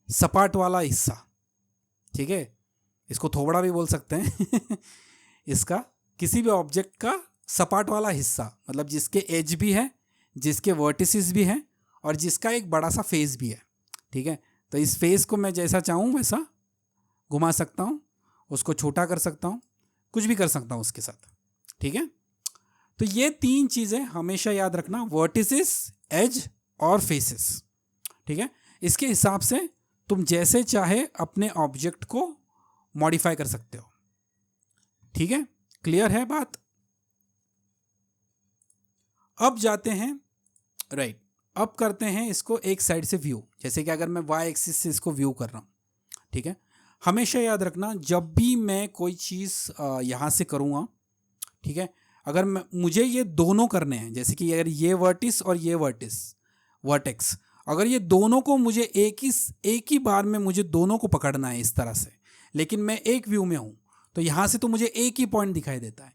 सपाट वाला हिस्सा, ठीक है। इसको थोबड़ा भी बोल सकते हैं इसका किसी भी ऑब्जेक्ट का सपाट वाला हिस्सा, मतलब जिसके एज भी है, जिसके वर्टिसेस भी हैं और जिसका एक बड़ा सा फेस भी है, ठीक है। तो इस फेस को मैं जैसा चाहूँ वैसा घुमा सकता हूँ, उसको छोटा कर सकता हूँ, कुछ भी कर सकता हूँ उसके साथ, ठीक है। तो ये तीन चीज़ें हमेशा याद रखना, वर्टिसेस, एज और फेसेस, ठीक है। इसके हिसाब से तुम जैसे चाहे अपने ऑब्जेक्ट को मॉडिफाई कर सकते हो, ठीक है। क्लियर है बात। अब जाते हैं, राइट, अब करते हैं इसको एक साइड से व्यू। जैसे कि अगर मैं वाई एक्सिस से इसको व्यू कर रहा हूँ, ठीक है। हमेशा याद रखना जब भी मैं कोई चीज़ यहाँ से करूँगा, ठीक है, अगर मुझे ये दोनों करने हैं, जैसे कि अगर ये वर्टिस और ये वर्टेक्स, अगर ये दोनों को मुझे एक ही बार में मुझे दोनों को पकड़ना है इस तरह से, लेकिन मैं एक व्यू में हूँ तो यहाँ से तो मुझे एक ही पॉइंट दिखाई देता है,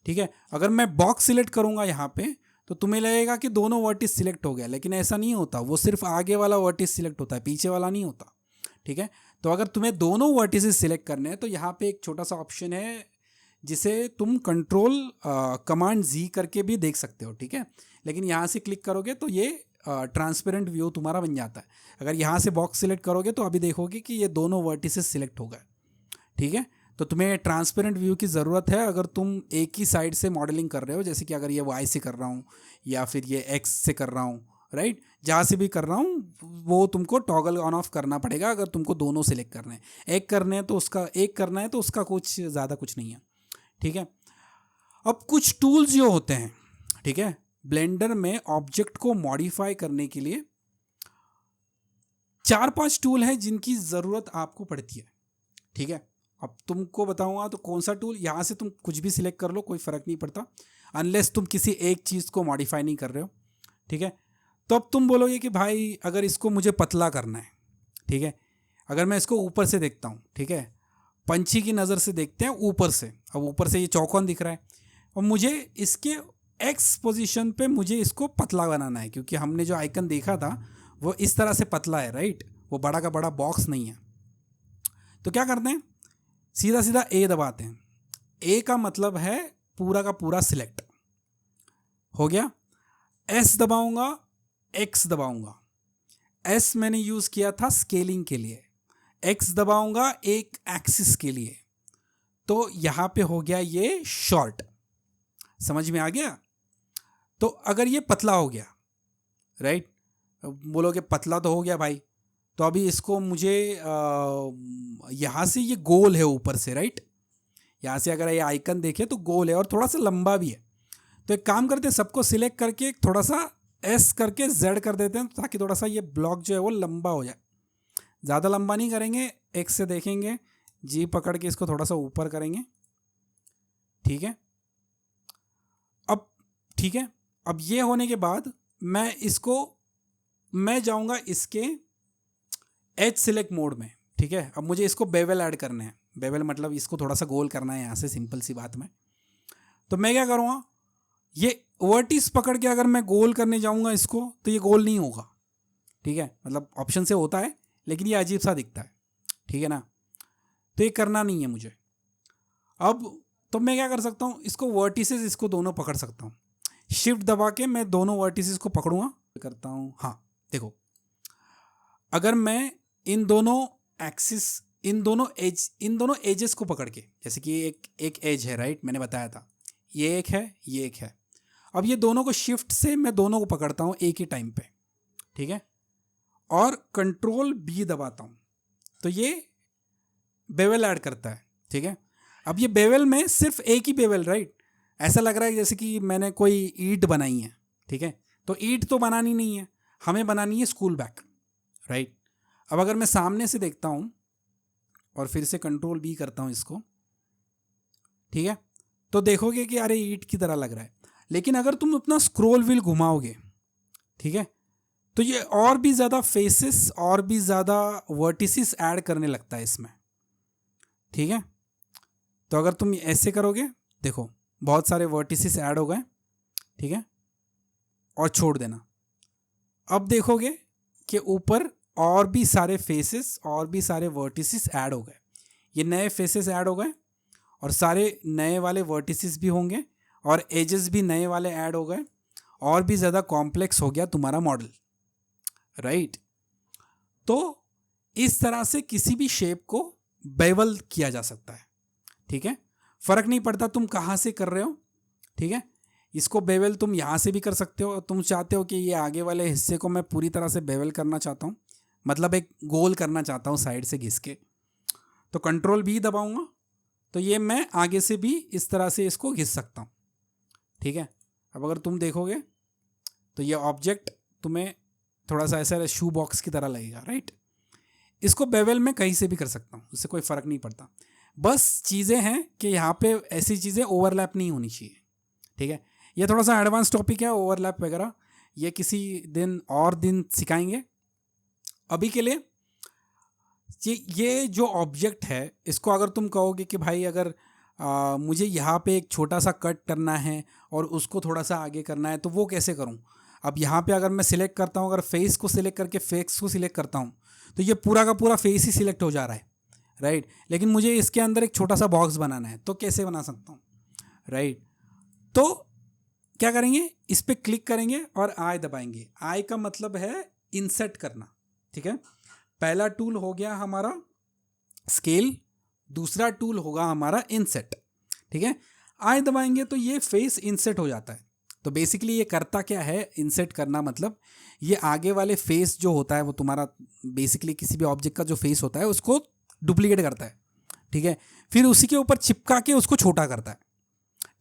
ठीक है। अगर मैं बॉक्स सिलेक्ट करूँगा यहाँ पे तो तुम्हें लगेगा कि दोनों वर्टिस सिलेक्ट हो गया, लेकिन ऐसा नहीं होता, वो सिर्फ आगे वाला वर्टिस सिलेक्ट होता है, पीछे वाला नहीं होता, ठीक है। तो अगर तुम्हें दोनों वर्टिसेस सिलेक्ट करने हैं तो यहाँ पे एक छोटा सा ऑप्शन है जिसे तुम कंट्रोल कमांड जी करके भी देख सकते हो, ठीक है। लेकिन यहाँ से क्लिक करोगे तो ये ट्रांसपेरेंट व्यू तुम्हारा बन जाता है। अगर यहाँ से बॉक्स सिलेक्ट करोगे तो अभी देखोगे कि ये दोनों वर्टिसेस सिलेक्ट हो गए, ठीक है। तो तुम्हें ट्रांसपेरेंट व्यू की ज़रूरत है अगर तुम एक ही साइड से मॉडलिंग कर रहे हो, जैसे कि अगर ये वाई से कर रहा हूँ या फिर ये एक्स से कर रहा हूँ, राइट, जहाँ से भी कर रहा हूँ वो तुमको टॉगल ऑन ऑफ करना पड़ेगा अगर तुमको दोनों सिलेक्ट करने हैं। एक करना है तो उसका कुछ ज़्यादा कुछ नहीं है, ठीक है। अब कुछ टूल्स जो होते हैं, ठीक है, ब्लेंडर में ऑब्जेक्ट को मॉडिफाई करने के लिए 4-5 टूल हैं जिनकी ज़रूरत आपको पड़ती है, ठीक है। अब तुमको बताऊंगा तो कौन सा टूल, यहाँ से तुम कुछ भी सिलेक्ट कर लो, कोई फ़र्क नहीं पड़ता, अनलेस तुम किसी एक चीज़ को मॉडिफाई नहीं कर रहे हो, ठीक है। तो अब तुम बोलोगे कि भाई अगर इसको मुझे पतला करना है, ठीक है, अगर मैं इसको ऊपर से देखता हूँ, ठीक है, पंछी की नज़र से देखते हैं ऊपर से, अब ऊपर से ये चौकोन दिख रहा है और मुझे इसके एक्स पोजीशन पे मुझे इसको पतला बनाना है, क्योंकि हमने जो आइकन देखा था वो इस तरह से पतला है, राइट, वो बड़ा का बड़ा बॉक्स नहीं है। तो क्या करते हैं, सीधा सीधा ए दबाते हैं। ए का मतलब है पूरा का पूरा सिलेक्ट हो गया। एस दबाऊंगा, एक्स दबाऊंगा, एस मैंने यूज़ किया था स्केलिंग के लिए, एक्स दबाऊंगा एक एक्सिस के लिए, तो यहाँ पे हो गया ये शॉर्ट, समझ में आ गया। तो अगर ये पतला हो गया, राइट, बोलोगे पतला तो हो गया भाई, तो अभी इसको मुझे यहाँ से ये गोल है ऊपर से, राइट, यहाँ से अगर ये आइकन देखे तो गोल है और थोड़ा सा लंबा भी है। तो एक काम करते हैं, सबको सिलेक्ट करके थोड़ा सा एस करके जेड कर देते हैं ताकि थोड़ा सा ये ब्लॉक जो है वो लंबा हो जाए। ज़्यादा लंबा नहीं करेंगे, एक्स से देखेंगे, जी पकड़ के इसको थोड़ा सा ऊपर करेंगे, ठीक है। अब ठीक है, अब ये होने के बाद मैं जाऊंगा इसके एज सिलेक्ट मोड में, ठीक है। अब मुझे इसको बेवल ऐड करने हैं, बेवल मतलब इसको थोड़ा सा गोल करना है यहाँ से, सिंपल सी बात में। तो मैं क्या करूँगा, ये वर्टिस पकड़ के अगर मैं गोल करने जाऊँगा इसको तो ये गोल नहीं होगा, ठीक है, मतलब ऑप्शन से होता है लेकिन ये अजीब सा दिखता है, ठीक है ना। तो ये करना नहीं है मुझे। अब तो मैं क्या कर सकता हूँ, इसको वर्टिसेस इसको दोनों पकड़ सकता हूँ, शिफ्ट दबा के मैं दोनों वर्टिसेस को पकड़ूंगा, करता हूँ, हाँ देखो, अगर मैं इन दोनों एजेस को पकड़ के, जैसे कि एक एज है, राइट, मैंने बताया था ये एक है, ये एक है, अब ये दोनों को शिफ्ट से मैं दोनों को पकड़ता हूँ एक ही टाइम पे, ठीक है, और कंट्रोल बी दबाता हूँ, तो ये बेवल ऐड करता है, ठीक है। अब ये बेवल में सिर्फ एक ही बेवल, राइट, ऐसा लग रहा है जैसे कि मैंने कोई ईंट बनाई है, ठीक है। तो ईंट तो बनानी नहीं है, हमें बनानी है स्कूल बैग, राइट। अब अगर मैं सामने से देखता हूँ और फिर से कंट्रोल बी करता हूँ इसको, ठीक है, तो देखोगे कि अरे ईंट की तरह लग रहा है। लेकिन अगर तुम अपना स्क्रॉल व्हील घुमाओगे, ठीक है, तो ये और भी ज़्यादा फेसेस और भी ज़्यादा वर्टिसेस ऐड करने लगता है इसमें, ठीक है। तो अगर तुम ऐसे करोगे, देखो बहुत सारे वर्टिसेस ऐड हो गए, ठीक है, और छोड़ देना। अब देखोगे कि ऊपर और भी सारे फेसेस और भी सारे वर्टिसेस ऐड हो गए, ये नए फेसेस ऐड हो गए और सारे नए वाले वर्टिसेस भी होंगे और एजेस भी नए वाले ऐड हो गए, और भी ज़्यादा कॉम्प्लेक्स हो गया तुम्हारा मॉडल, राइट। तो इस तरह से किसी भी शेप को बेवल किया जा सकता है, ठीक है। फर्क नहीं पड़ता तुम कहाँ से कर रहे हो, ठीक है। इसको बेवल तुम यहाँ से भी कर सकते हो, तुम चाहते हो कि ये आगे वाले हिस्से को मैं पूरी तरह से बेवल करना चाहता हूँ, मतलब एक गोल करना चाहता हूँ साइड से घिस के, तो कंट्रोल भी दबाऊंगा, तो ये मैं आगे से भी इस तरह से इसको घिस सकता हूँ, ठीक है। अब अगर तुम देखोगे तो ये ऑब्जेक्ट तुम्हें थोड़ा सा ऐसा शू बॉक्स की तरह लगेगा, राइट। इसको बेवल में कहीं से भी कर सकता हूँ, उससे कोई फ़र्क नहीं पड़ता। बस चीज़ें हैं कि यहाँ पे ऐसी चीज़ें ओवरलैप नहीं होनी चाहिए, ठीक है। ये थोड़ा सा एडवांस टॉपिक है ओवरलैप वगैरह, ये किसी दिन सिखाएंगे। अभी के लिए ये जो ऑब्जेक्ट है, इसको अगर तुम कहोगे कि भाई अगर मुझे यहाँ पे एक छोटा सा कट करना है और उसको थोड़ा सा आगे करना है, तो वो कैसे करूँ। अब यहाँ पे अगर मैं सिलेक्ट करता हूँ, अगर फेस को सिलेक्ट करके फेस को सिलेक्ट करता हूँ, तो ये पूरा का पूरा फेस ही सिलेक्ट हो जा रहा है, राइट। लेकिन मुझे इसके अंदर एक छोटा सा बॉक्स बनाना है, तो कैसे बना सकता हूँ, राइट। तो क्या करेंगे, इस पर क्लिक करेंगे और आई दबाएंगे। आई का मतलब है इंसर्ट करना, ठीक है। पहला टूल हो गया हमारा स्केल, दूसरा टूल होगा हमारा इंसर्ट, ठीक है। आई दबाएंगे तो ये फेस इंसर्ट हो जाता है। तो बेसिकली ये करता क्या है, इंसर्ट करना मतलब ये आगे वाले फेस जो होता है वो तुम्हारा बेसिकली किसी भी ऑब्जेक्ट का जो फेस होता है उसको डुप्लीकेट करता है, ठीक है। फिर उसी के ऊपर चिपका के उसको छोटा करता है,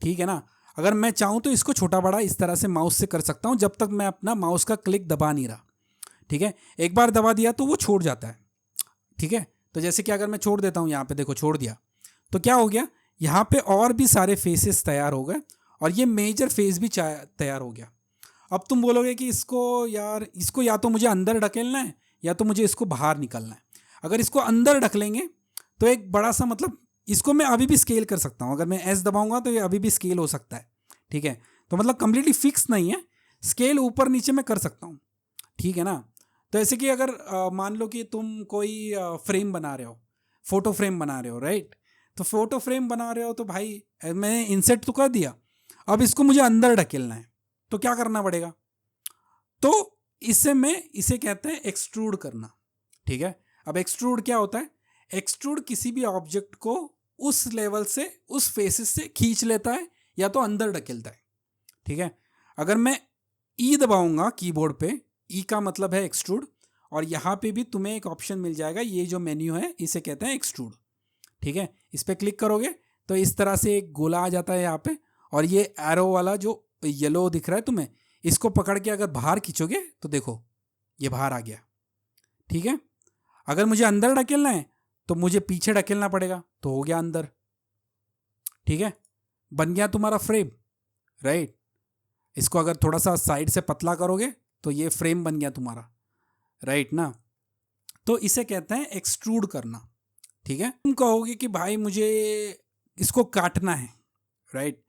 ठीक है ना। अगर मैं चाहूँ तो इसको छोटा बड़ा इस तरह से माउस से कर सकता हूँ, जब तक मैं अपना माउस का क्लिक दबा नहीं रहा, ठीक है। एक बार दबा दिया तो वो छोड़ जाता है, ठीक है। तो जैसे कि अगर मैं छोड़ देता हूँ, यहाँ पे देखो छोड़ दिया, तो क्या हो गया, यहाँ पे और भी सारे फेसेस तैयार हो गए और ये मेजर फेस भी तैयार हो गया। अब तुम बोलोगे कि इसको यार, इसको या तो मुझे अंदर ढकेलना है या तो मुझे इसको बाहर निकालना है। अगर इसको अंदर ढकेलेंगे तो एक बड़ा सा मतलब इसको मैं अभी भी स्केल कर सकता हूँ, अगर मैं एस दबाऊंगा तो ये अभी भी स्केल हो सकता है, ठीक है। तो मतलब कंप्लीटली फिक्स नहीं है, स्केल ऊपर नीचे मैं कर सकता हूँ, ठीक है ना। तो ऐसे कि अगर मान लो कि तुम कोई फ्रेम बना रहे हो, फोटो फ्रेम बना रहे हो, राइट। तो फोटो फ्रेम बना रहे हो तो भाई मैंने इंसर्ट तो कर दिया, अब इसको मुझे अंदर ढकेलना है, तो क्या करना पड़ेगा, तो इसे कहते हैं एक्सट्रूड करना, ठीक है। अब एक्सट्रूड क्या होता है, एक्सट्रूड किसी भी ऑब्जेक्ट को उस लेवल से, उस फेसेस से खींच लेता है या तो अंदर ढकेलता है, ठीक है। अगर मैं ई दबाऊंगा कीबोर्ड पे, ई का मतलब है एक्सट्रूड, और यहाँ पे भी तुम्हें एक ऑप्शन मिल जाएगा, ये जो मेन्यू है इसे कहते हैं एक्सट्रूड, ठीक है। इस पर क्लिक करोगे तो इस तरह से एक गोला आ जाता है यहाँ पे, और ये एरो वाला जो येलो दिख रहा है तुम्हें, इसको पकड़ के अगर बाहर खींचोगे तो देखो ये बाहर आ गया, ठीक है। अगर मुझे अंदर ढकेलना है तो मुझे पीछे ढकेलना पड़ेगा, तो हो गया अंदर, ठीक है। बन गया तुम्हारा फ्रेम, राइट। इसको अगर थोड़ा सा साइड से पतला करोगे तो ये फ्रेम बन गया तुम्हारा, राइट ना। तो इसे कहते हैं एक्सट्रूड करना, ठीक है। तुम कहोगे कि भाई मुझे इसको काटना है, राइट।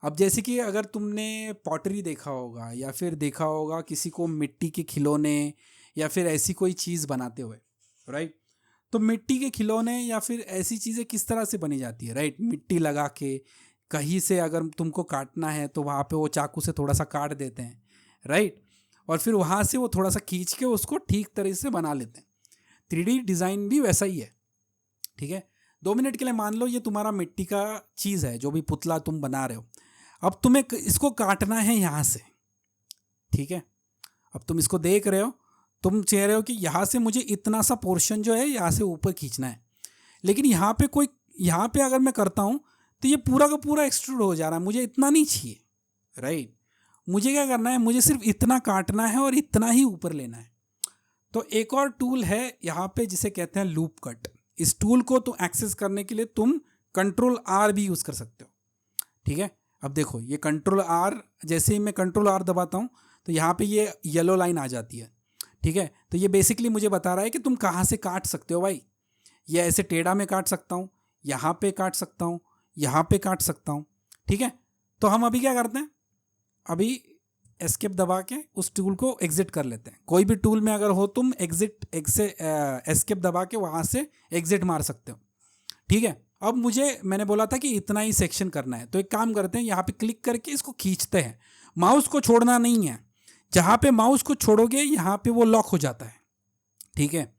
अब जैसे कि अगर तुमने पॉटरी देखा होगा या फिर देखा होगा किसी को मिट्टी के खिलौने या फिर ऐसी कोई चीज़ बनाते हुए, राइट। तो मिट्टी के खिलौने या फिर ऐसी चीज़ें किस तरह से बनी जाती है, राइट। मिट्टी लगा के कहीं से अगर तुमको काटना है तो वहाँ पे वो चाकू से थोड़ा सा काट देते हैं, राइट। और फिर वहाँ से वो थोड़ा सा खींच के उसको ठीक तरह से बना लेते हैं। 3D डिज़ाइन भी वैसा ही है, ठीक है। 2 मिनट के लिए मान लो ये तुम्हारा मिट्टी का चीज़ है, जो भी पुतला तुम बना रहे हो। अब तुम्हें इसको काटना है यहाँ से, ठीक है। अब तुम इसको देख रहे हो, तुम चाह रहे हो कि यहाँ से मुझे इतना सा पोर्शन जो है यहाँ से ऊपर खींचना है, लेकिन यहाँ पे अगर मैं करता हूँ तो ये पूरा का पूरा एक्सट्रूड हो जा रहा है, मुझे इतना नहीं चाहिए, राइट। मुझे क्या करना है, मुझे सिर्फ इतना काटना है और इतना ही ऊपर लेना है। तो एक और टूल है यहाँ पे जिसे कहते हैं लूप कट। इस टूल को तो एक्सेस करने के लिए तुम कंट्रोल आर भी यूज़ कर सकते हो, ठीक है। अब देखो ये कंट्रोल आर, जैसे ही मैं कंट्रोल आर दबाता हूँ तो यहाँ पे ये येलो लाइन आ जाती है, ठीक है। तो ये बेसिकली मुझे बता रहा है कि तुम कहाँ से काट सकते हो भाई। ये ऐसे टेढ़ा में काट सकता हूँ, यहाँ पे काट सकता हूँ, यहाँ पे काट सकता हूँ, ठीक है। तो हम अभी क्या करते हैं, अभी एस्केप दबा के उस टूल को एग्जिट कर लेते हैं। कोई भी टूल में अगर हो तुम एस्केप दबा के वहाँ से एग्जिट मार सकते हो, ठीक है। अब मैंने बोला था कि इतना ही सेक्शन करना है, तो एक काम करते हैं, यहाँ पे क्लिक करके इसको खींचते हैं। माउस को छोड़ना नहीं है, जहाँ पे माउस को छोड़ोगे यहाँ पे वो लॉक हो जाता है, ठीक है।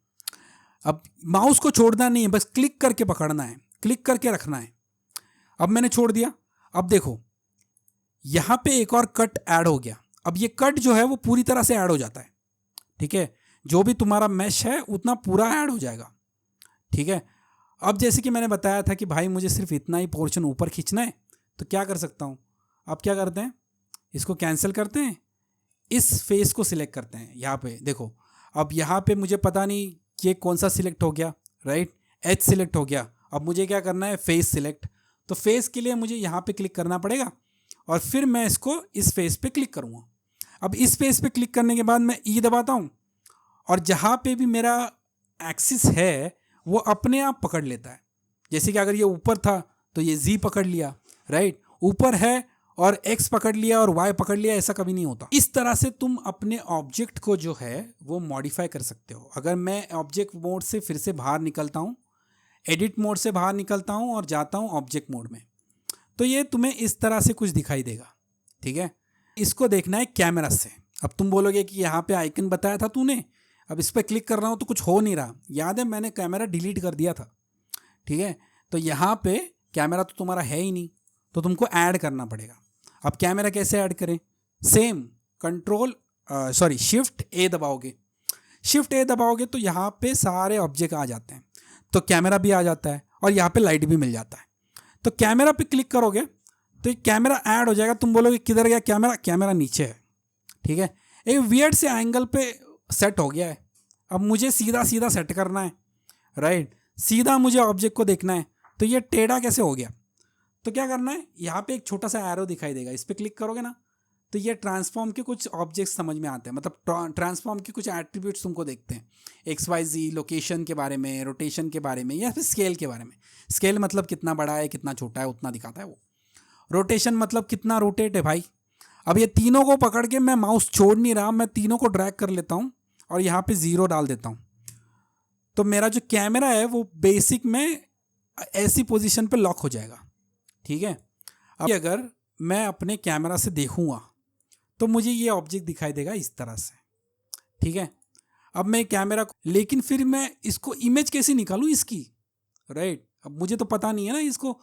अब माउस को छोड़ना नहीं है, बस क्लिक करके पकड़ना है, क्लिक करके रखना है। अब मैंने छोड़ दिया। अब देखो यहाँ पे एक और कट ऐड हो गया। अब ये कट जो है वो पूरी तरह से ऐड हो जाता है, ठीक है। जो भी तुम्हारा मैश है उतना पूरा ऐड हो जाएगा, ठीक है। अब जैसे कि मैंने बताया था कि भाई मुझे सिर्फ इतना ही पोर्शन ऊपर खींचना है, तो क्या कर सकता हूँ, अब क्या करते हैं, इसको कैंसिल करते हैं, इस फेस को सिलेक्ट करते हैं। यहाँ पे देखो, अब यहाँ पे मुझे पता नहीं ये कौन सा सिलेक्ट हो गया, राइट, एच सिलेक्ट हो गया। अब मुझे क्या करना है, फेस सिलेक्ट। तो फेस के लिए मुझे यहाँ पे क्लिक करना पड़ेगा और फिर मैं इसको इस फेस पे क्लिक करूँगा। अब इस फेस पे क्लिक करने के बाद मैं ई दबाता हूँ और जहाँ पे भी मेरा एक्सिस है वो अपने आप पकड़ लेता है। जैसे कि अगर ये ऊपर था तो ये जी पकड़ लिया, राइट, ऊपर है और एक्स पकड़ लिया और वाई पकड़ लिया, ऐसा कभी नहीं होता। इस तरह से तुम अपने ऑब्जेक्ट को जो है वो मॉडिफाई कर सकते हो। अगर मैं ऑब्जेक्ट मोड से फिर से बाहर निकलता हूँ, एडिट मोड से बाहर निकलता हूँ और जाता हूँ ऑब्जेक्ट मोड में, तो ये तुम्हें इस तरह से कुछ दिखाई देगा, ठीक है। इसको देखना है कैमरा से। अब तुम बोलोगे कि यहाँ पे आइकन बताया था तूने, अब इस पर क्लिक कर रहा हूँ तो कुछ हो नहीं रहा। याद है मैंने कैमरा डिलीट कर दिया था, ठीक है। तो यहाँ पे कैमरा तो तुम्हारा है ही नहीं, तो तुमको ऐड करना पड़ेगा। अब कैमरा कैसे ऐड करें, सेम शिफ्ट ए दबाओगे। शिफ्ट ए दबाओगे तो यहाँ पे सारे ऑब्जेक्ट आ जाते हैं, तो कैमरा भी आ जाता है और यहाँ पे लाइट भी मिल जाता है। तो कैमरा पे क्लिक करोगे तो ये कैमरा ऐड हो जाएगा। तुम बोलोगे किधर गया कैमरा, कैमरा नीचे है, ठीक है। एक वियर्ड से एंगल पे सेट हो गया है। अब मुझे सीधा सीधा सेट करना है, राइट, सीधा मुझे ऑब्जेक्ट को देखना है। तो ये टेढ़ा कैसे हो गया, तो क्या करना है, यहाँ पे एक छोटा सा एरो दिखाई देगा, इस पर क्लिक करोगे ना तो ये ट्रांसफॉर्म के कुछ ऑब्जेक्ट्स समझ में आते हैं, मतलब ट्रांसफॉर्म के कुछ एट्रीब्यूट्स तुमको देखते हैं, एक्स वाई जी, लोकेशन के बारे में, रोटेशन के बारे में, या फिर स्केल के बारे में। स्केल मतलब कितना बड़ा है कितना छोटा है उतना दिखाता है वो। रोटेशन मतलब कितना रोटेट है भाई। अब ये तीनों को पकड़ के मैं माउस छोड़ नहीं रहा, मैं तीनों को ड्रैग कर लेता हूँ और यहाँ पे 0 डाल देता हूँ, तो मेरा जो कैमरा है वो बेसिक में ऐसी पोजीशन पे लॉक हो जाएगा, ठीक है। अब अगर मैं अपने कैमरा से देखूँगा तो मुझे ये ऑब्जेक्ट दिखाई देगा इस तरह से, ठीक है। अब मैं कैमरा को, लेकिन फिर मैं इसको इमेज कैसे निकालूँ इसकी, राइट, अब मुझे तो पता नहीं है ना इसको।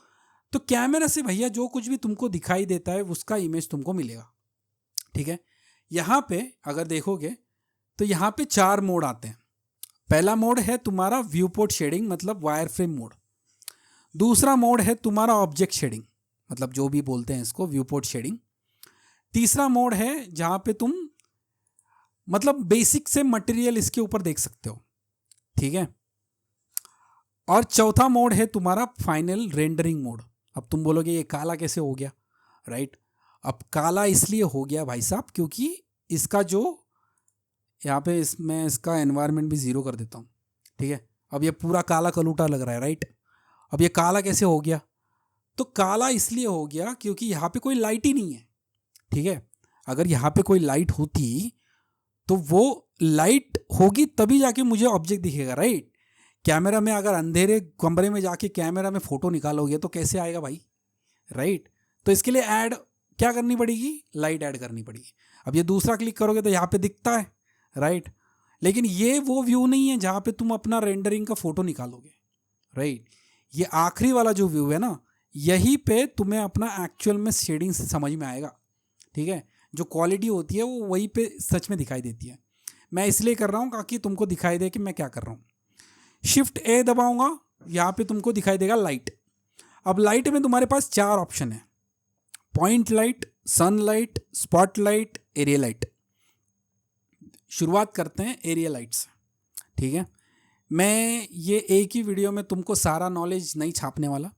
तो कैमरा से भैया जो कुछ भी तुमको दिखाई देता है उसका इमेज तुमको मिलेगा, ठीक है। यहाँ पे अगर देखोगे तो यहाँ पे 4 मोड आते हैं। पहला मोड है तुम्हारा व्यू पोर्ट शेडिंग, मतलब वायर फ्रेम मोड। दूसरा मोड है तुम्हारा ऑब्जेक्ट शेडिंग, मतलब जो भी बोलते हैं इसको व्यू पोर्ट शेडिंग। तीसरा मोड है जहाँ पे तुम मतलब बेसिक से मटेरियल इसके ऊपर देख सकते हो, ठीक है। और चौथा मोड है तुम्हारा फाइनल रेंडरिंग मोड। अब तुम बोलोगे ये काला कैसे हो गया, राइट। अब काला इसलिए हो गया भाई साहब क्योंकि इसका जो यहाँ पे मैं इसका एनवायरनमेंट भी 0 कर देता हूँ, ठीक है। अब ये पूरा काला कलूटा लग रहा है, राइट। अब ये काला कैसे हो गया, तो काला इसलिए हो गया क्योंकि यहाँ पे कोई लाइट ही नहीं है, ठीक है। अगर यहाँ पे कोई लाइट होती तो वो लाइट होगी तभी जाके मुझे ऑब्जेक्ट दिखेगा, राइट। कैमरा में अगर अंधेरे कमरे में जाके कैमरा में फ़ोटो निकालोगे तो कैसे आएगा भाई, राइट। तो इसके लिए ऐड क्या करनी पड़ेगी, लाइट ऐड करनी पड़ेगी। अब ये दूसरा क्लिक करोगे तो यहाँ पे दिखता है, राइट। लेकिन ये वो व्यू नहीं है जहाँ पे तुम अपना रेंडरिंग का फ़ोटो निकालोगे, राइट। ये आखिरी वाला जो व्यू है ना, यहीं पे तुम्हें अपना एक्चुअल में शेडिंग से समझ में आएगा, ठीक है। जो क्वालिटी होती है वो वहीं पे सच में दिखाई देती है। मैं इसलिए कर रहा हूँ ताकि तुमको दिखाई दे कि मैं क्या कर रहा हूँ। शिफ्ट ए दबाऊंगा, यहाँ पे तुमको दिखाई देगा लाइट। अब लाइट में तुम्हारे पास 4 ऑप्शन है, point light, sun light, spot light, area light. शुरुआत करते हैं एरिया लाइट से, ठीक है। मैं ये एक ही वीडियो में तुमको सारा नॉलेज नहीं छापने वाला।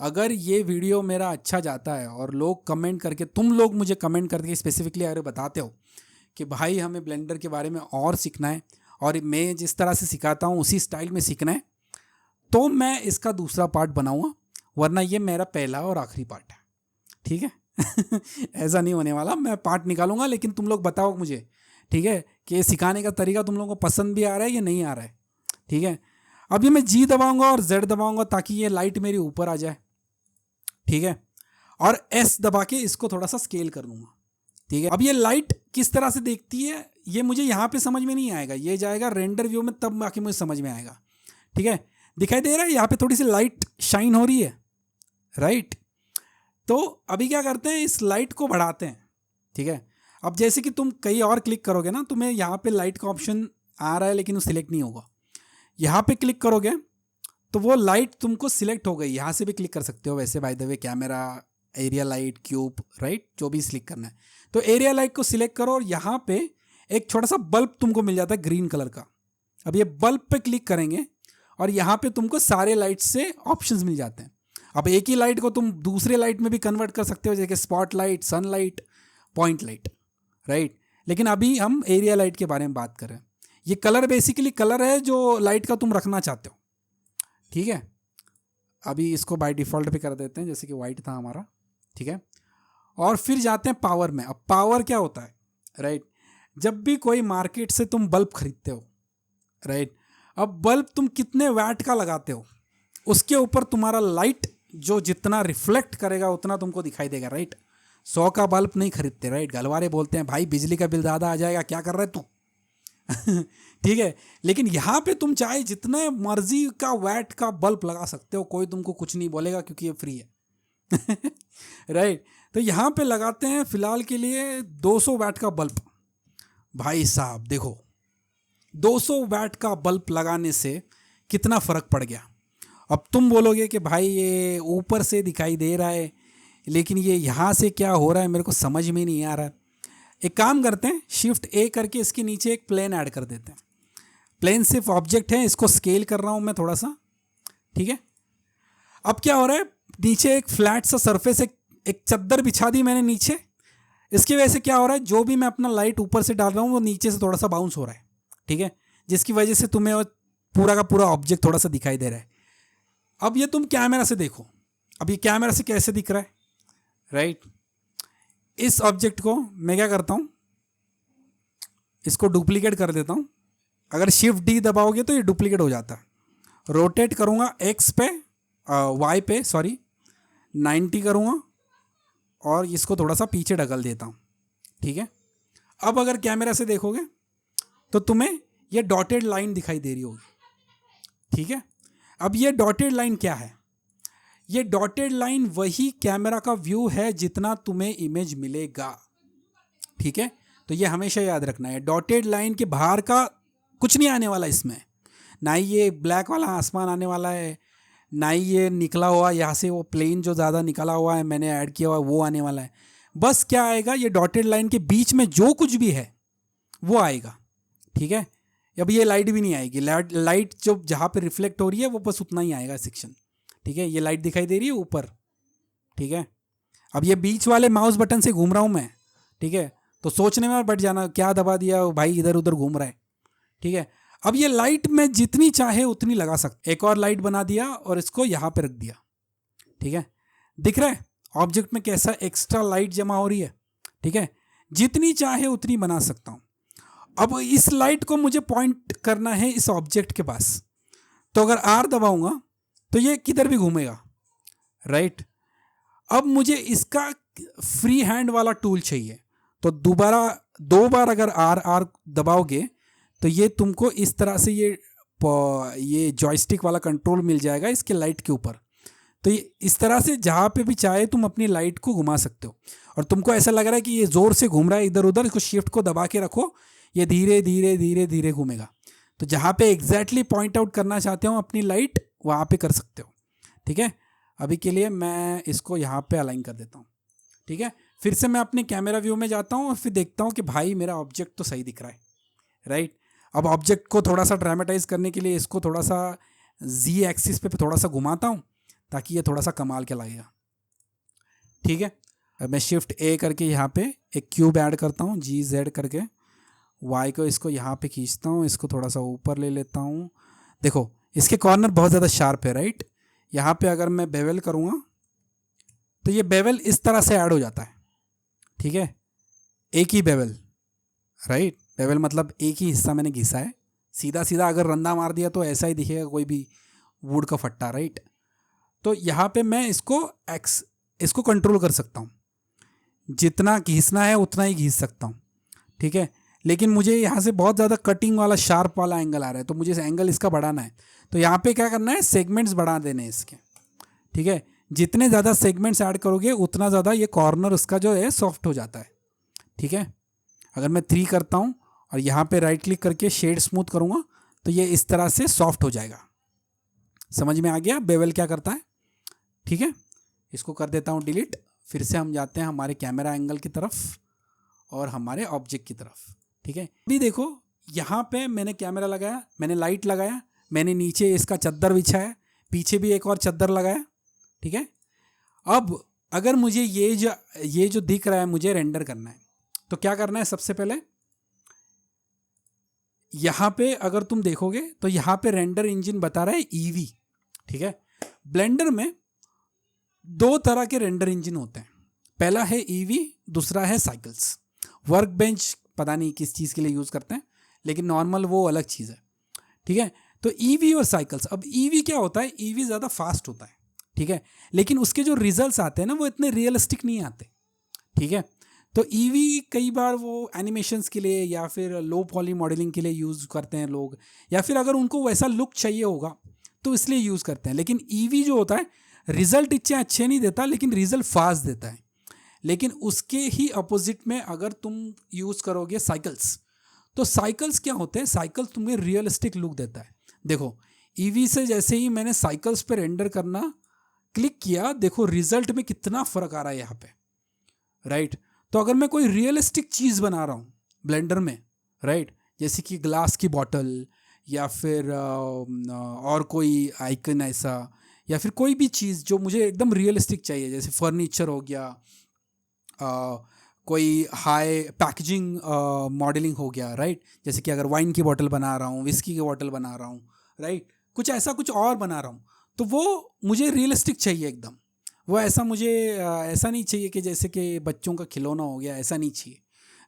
अगर ये वीडियो मेरा अच्छा जाता है और लोग कमेंट करके, तुम लोग मुझे कमेंट करके स्पेसिफिकली अगर बताते हो कि भाई हमें ब्लेंडर के बारे में और सीखना है और मैं जिस तरह से सिखाता हूँ उसी स्टाइल में सीखना है, तो मैं इसका दूसरा पार्ट बनाऊँगा, वरना ये मेरा पहला और आखिरी पार्ट है, ठीक है। ऐसा नहीं होने वाला, मैं पार्ट निकालूंगा, लेकिन तुम लोग बताओ मुझे, ठीक है, कि ये सिखाने का तरीका तुम लोगों को पसंद भी आ रहा है या नहीं आ रहा है, ठीक है। अब ये मैं जी दबाऊंगा और जेड दबाऊंगा ताकि ये लाइट मेरी ऊपर आ जाए, ठीक है, और एस दबा के इसको थोड़ा सा स्केल कर दूंगा, ठीक है। अब ये लाइट किस तरह से देखती है ये मुझे यहाँ पे समझ में नहीं आएगा, ये जाएगा रेंडर व्यू में, तब बाकी मुझे समझ में आएगा, ठीक है। दिखाई दे रहा है यहाँ पे थोड़ी सी लाइट शाइन हो रही है, राइट। तो अभी क्या करते हैं, इस लाइट को बढ़ाते हैं, ठीक है। अब जैसे कि तुम कहीं और क्लिक करोगे ना, तुम्हें यहाँ पे लाइट का ऑप्शन आ रहा है लेकिन वो सिलेक्ट नहीं होगा। यहाँ पे क्लिक करोगे तो वो लाइट तुमको सिलेक्ट हो गई। यहाँ से भी क्लिक कर सकते हो वैसे, by the way, camera, area light, cube, right, जो भी सिलेक्ट करना है। तो एरिया लाइट को सिलेक्ट करो और यहाँ पे एक छोटा सा बल्ब तुमको मिल जाता है ग्रीन कलर का। अब ये बल्ब पे क्लिक करेंगे और यहाँ पे तुमको सारे लाइट से ऑप्शंस मिल जाते हैं। अब एक ही लाइट को तुम दूसरे लाइट में भी कन्वर्ट कर सकते हो, जैसे spot light, sun light, point light, right. लेकिन अभी हम एरिया लाइट के बारे में बात कर रहे हैं। ये कलर बेसिकली कलर है जो लाइट का तुम रखना चाहते हो, ठीक है। अभी इसको बाय डिफ़ॉल्ट पे कर देते हैं, जैसे कि वाइट था हमारा, ठीक है। और फिर जाते हैं पावर में। अब पावर क्या होता है, राइट। जब भी कोई मार्केट से तुम बल्ब खरीदते हो, राइट, अब बल्ब तुम कितने वाट का लगाते हो उसके ऊपर तुम्हारा लाइट जो जितना रिफ्लेक्ट करेगा उतना तुमको दिखाई देगा, राइट। 100 का बल्ब नहीं खरीदते, राइट। गलवारे बोलते हैं भाई बिजली का बिल ज़्यादा आ जाएगा, क्या कर रहे तू। ठीक है, लेकिन यहाँ पे तुम चाहे जितने मर्जी का वैट का बल्ब लगा सकते हो, कोई तुमको कुछ नहीं बोलेगा क्योंकि ये फ्री है। राइट। तो यहाँ पे लगाते हैं फिलहाल के लिए 200 वैट का बल्ब। भाई साहब देखो, 200 वैट का बल्ब लगाने से कितना फ़र्क पड़ गया। अब तुम बोलोगे कि भाई ये ऊपर से दिखाई दे रहा है लेकिन ये यहाँ से क्या हो रहा है मेरे को समझ में नहीं आ रहा है। एक काम करते हैं, शिफ्ट ए करके इसके नीचे एक प्लेन ऐड कर देते हैं। प्लेन सिर्फ ऑब्जेक्ट है, इसको स्केल कर रहा हूँ मैं थोड़ा सा, ठीक है। अब क्या हो रहा है, नीचे एक फ्लैट सा सरफेस, एक चद्दर बिछा दी मैंने नीचे। इसकी वजह से क्या हो रहा है, जो भी मैं अपना लाइट ऊपर से डाल रहा हूँ वो नीचे से थोड़ा सा बाउंस हो रहा है, ठीक है, जिसकी वजह से तुम्हें वो पूरा का पूरा ऑब्जेक्ट थोड़ा सा दिखाई दे रहा है। अब ये तुम कैमरा से देखो, अब ये कैमरा से कैसे दिख रहा है, राइट। इस ऑब्जेक्ट को मैं क्या करता हूँ, इसको डुप्लीकेट कर देता हूँ। अगर शिफ्ट डी दबाओगे तो ये डुप्लीकेट हो जाता है। रोटेट करूँगा एक्स पे, वाई पे सॉरी, 90 करूँगा और इसको थोड़ा सा पीछे ढकल देता हूँ, ठीक है। अब अगर कैमरा से देखोगे तो तुम्हें ये डॉटेड लाइन दिखाई दे रही होगी, ठीक है। अब ये डॉटेड लाइन क्या है, ये डॉटेड लाइन वही कैमरा का व्यू है जितना तुम्हें इमेज मिलेगा, ठीक है। तो ये हमेशा याद रखना है, डॉटेड लाइन के बाहर का कुछ नहीं आने वाला इसमें, ना ही ये ब्लैक वाला आसमान आने वाला है, ना ही ये निकला हुआ यहाँ से वो प्लेन जो ज़्यादा निकला हुआ है मैंने ऐड किया हुआ वो आने वाला है। बस क्या आएगा, ये डॉटेड लाइन के बीच में जो कुछ भी है वो आएगा, ठीक है। अब ये लाइट भी नहीं आएगी, लाइट जो जहाँ पे रिफ्लेक्ट हो रही है वो बस उतना ही आएगा सेक्शन, ठीक है। ये लाइट दिखाई दे रही है ऊपर, ठीक है। अब ये बीच वाले माउस बटन से घूम रहा हूँ मैं, ठीक है, तो सोचने में बैठ जाना क्या दबा दिया भाई, इधर उधर घूम रहा है, ठीक है। अब ये लाइट मैं जितनी चाहे उतनी लगा सकता। एक और लाइट बना दिया और इसको यहाँ पे रख दिया, ठीक है। दिख रहा है ऑब्जेक्ट में कैसा एक्स्ट्रा लाइट जमा हो रही है, ठीक है। जितनी चाहे उतनी बना सकता हूँ। अब इस लाइट को मुझे पॉइंट करना है इस ऑब्जेक्ट के पास, तो अगर आर दबाऊंगा तो ये किधर भी घूमेगा, राइट। अब मुझे इसका फ्री हैंड वाला टूल चाहिए, तो दो बार अगर आर दबाओगे तो ये तुमको इस तरह से ये जॉयस्टिक वाला कंट्रोल मिल जाएगा इसके लाइट के ऊपर। तो ये इस तरह से जहाँ पे भी चाहे तुम अपनी लाइट को घुमा सकते हो। और तुमको ऐसा लग रहा है कि ये ज़ोर से घूम रहा है इधर उधर, इसको शिफ्ट को दबा के रखो, ये धीरे धीरे धीरे धीरे घूमेगा। तो जहाँ पे एग्जैक्टली पॉइंट आउट करना चाहते हो अपनी लाइट, वहाँ पे कर सकते हो। ठीक है, अभी के लिए मैं इसको यहाँ पे अलाइन कर देता हूँ। ठीक है, फिर से मैं अपने कैमरा व्यू में जाता हूँ और फिर देखता हूँ कि भाई मेरा ऑब्जेक्ट तो सही दिख रहा है, राइट। अब ऑब्जेक्ट को थोड़ा सा ड्रामेटाइज करने के लिए इसको थोड़ा सा जी एक्सिस पे थोड़ा सा घुमाता हूँ ताकि ये थोड़ा सा कमाल के लगेगा। ठीक है, अब मैं शिफ्ट ए करके यहाँ पे एक क्यूब ऐड करता हूँ, जी जेड करके, वाई को इसको यहाँ पे खींचता हूँ, इसको थोड़ा सा ऊपर ले लेता हूँ। देखो इसके कॉर्नर बहुत ज़्यादा शार्प है, राइट। यहाँ पे अगर मैं बेवल करूँगा तो ये बेवल इस तरह से ऐड हो जाता है। ठीक है, एक ही बेवल, राइट। बेवल मतलब एक ही हिस्सा मैंने घिसा है। सीधा सीधा अगर रंदा मार दिया तो ऐसा ही दिखेगा कोई भी वुड का फट्टा, राइट। तो यहाँ पे मैं इसको कंट्रोल कर सकता हूँ, जितना घिसना है उतना ही घिस सकता हूँ। ठीक है, लेकिन मुझे यहाँ से बहुत ज़्यादा कटिंग वाला शार्प वाला एंगल आ रहा है, तो मुझे एंगल इसका बढ़ाना है। तो यहाँ पे क्या करना है, सेगमेंट्स बढ़ा देने हैं इसके। ठीक है, जितने ज़्यादा सेगमेंट्स ऐड करोगे उतना ज़्यादा ये कॉर्नर उसका जो है सॉफ्ट हो जाता है। ठीक है, अगर मैं 3 करता हूँ और यहाँ पे राइट क्लिक करके शेड स्मूथ करूँगा तो ये इस तरह से सॉफ्ट हो जाएगा। समझ में आ गया बेवल क्या करता है। ठीक है, इसको कर देता हूँ डिलीट। फिर से हम जाते हैं हमारे कैमरा एंगल की तरफ और हमारे ऑब्जेक्ट की तरफ। ठीक है, अभी देखो यहाँ पे मैंने कैमरा लगाया, मैंने लाइट लगाया, मैंने नीचे इसका चद्दर बिछाया, पीछे भी एक और चद्दर लगाया। ठीक है, अब अगर मुझे ये जो दिख रहा है मुझे रेंडर करना है तो क्या करना है, सबसे पहले यहाँ पे अगर तुम देखोगे तो यहाँ पे रेंडर इंजन बता रहा है ईवी। ठीक है, ब्लेंडर में 2 तरह के रेंडर इंजन होते हैं, पहला है ईवी, दूसरा है साइकिल्स। वर्क बेंच पता नहीं किस चीज़ के लिए यूज़ करते हैं, लेकिन नॉर्मल वो अलग चीज़ है। ठीक है, तो ईवी और साइकिल्स। अब ईवी क्या होता है, ईवी ज़्यादा फास्ट होता है। ठीक है, लेकिन उसके जो रिजल्ट्स आते हैं ना वो इतने रियलिस्टिक नहीं आते। ठीक है, तो ईवी कई बार वो एनिमेशंस के लिए या फिर लो पॉली मॉडलिंग के लिए यूज़ करते हैं लोग, या फिर अगर उनको वैसा लुक चाहिए होगा तो इसलिए यूज़ करते हैं। लेकिन ईवी जो होता है रिजल्ट इतने अच्छे नहीं देता, लेकिन रिजल्ट फास्ट देता है। लेकिन उसके ही अपोजिट में अगर तुम यूज़ करोगे साइकिल्स, तो साइकिल्स क्या होते हैं, साइकिल्स तुम्हें रियलिस्टिक लुक देता है। देखो ईवी से जैसे ही मैंने साइकिल्स पे रेंडर करना क्लिक किया, देखो रिजल्ट में कितना फ़र्क आ रहा है यहाँ पे, राइट। तो अगर मैं कोई रियलिस्टिक चीज़ बना रहा हूँ ब्लेंडर में, राइट, जैसे कि ग्लास की बॉटल या फिर और कोई आइकन ऐसा, या फिर कोई भी चीज़ जो मुझे एकदम रियलिस्टिक चाहिए, जैसे फर्नीचर हो गया, कोई हाई पैकेजिंग मॉडलिंग हो गया, राइट। जैसे कि अगर वाइन की बॉटल बना रहा हूँ, विस्की की बॉटल बना रहा हूँ, राइट, कुछ ऐसा कुछ और बना रहा हूँ, तो वो मुझे रियलिस्टिक चाहिए एकदम। वो ऐसा मुझे ऐसा नहीं चाहिए कि जैसे कि बच्चों का खिलौना हो गया, ऐसा नहीं चाहिए,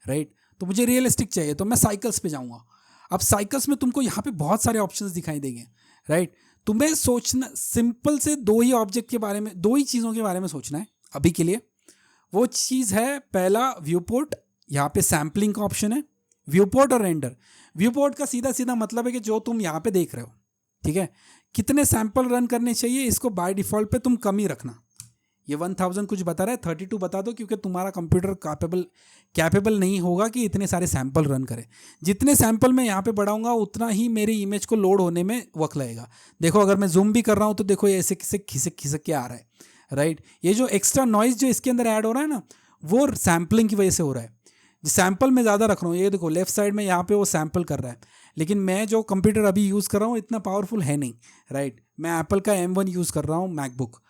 राइट। तो मुझे रियलिस्टिक चाहिए, तो मैं साइकिल्स पे जाऊँगा। अब साइकिल्स में तुमको यहाँ पे बहुत सारे ऑप्शंस दिखाई देंगे, राइट। तुम्हें सोचना सिंपल से 2 ही ऑब्जेक्ट के बारे में, 2 ही चीज़ों के बारे में सोचना है अभी के लिए। वो चीज़ है, पहला व्यू पोर्ट, यहाँ पे सैम्पलिंग का ऑप्शन है, व्यू पोर्ट और रेंडर। व्यू पोर्ट का सीधा सीधा मतलब है कि जो तुम यहाँ पे देख रहे हो, ठीक है, कितने सैंपल रन करने चाहिए, इसको बाय डिफ़ॉल्ट पे तुम कम ही रखना। ये 1000 कुछ बता रहा है, 32 बता दो, क्योंकि तुम्हारा कंप्यूटर कैपेबल नहीं होगा कि इतने सारे सैंपल रन करे। जितने सैंपल मैं यहाँ पे बढ़ाऊंगा उतना ही मेरी इमेज को लोड होने में वक्त लगेगा। देखो अगर मैं जूम भी कर रहा हूँ तो देखो ये ऐसे खिसक खिसक के आ रहा है, राइट। ये जो एक्स्ट्रा नॉइज जो इसके अंदर ऐड हो रहा है ना, वो सैम्पलिंग की वजह से हो रहा है। सैंपल मैं ज़्यादा रख रहा हूँ, ये देखो लेफ्ट साइड में यहाँ पे वो सैंपल कर रहा है, लेकिन मैं जो कंप्यूटर अभी यूज़ कर रहा हूँ इतना पावरफुल है नहीं, राइट। मैं एप्पल का M1 यूज़ कर रहा हूँ, मैकबुक,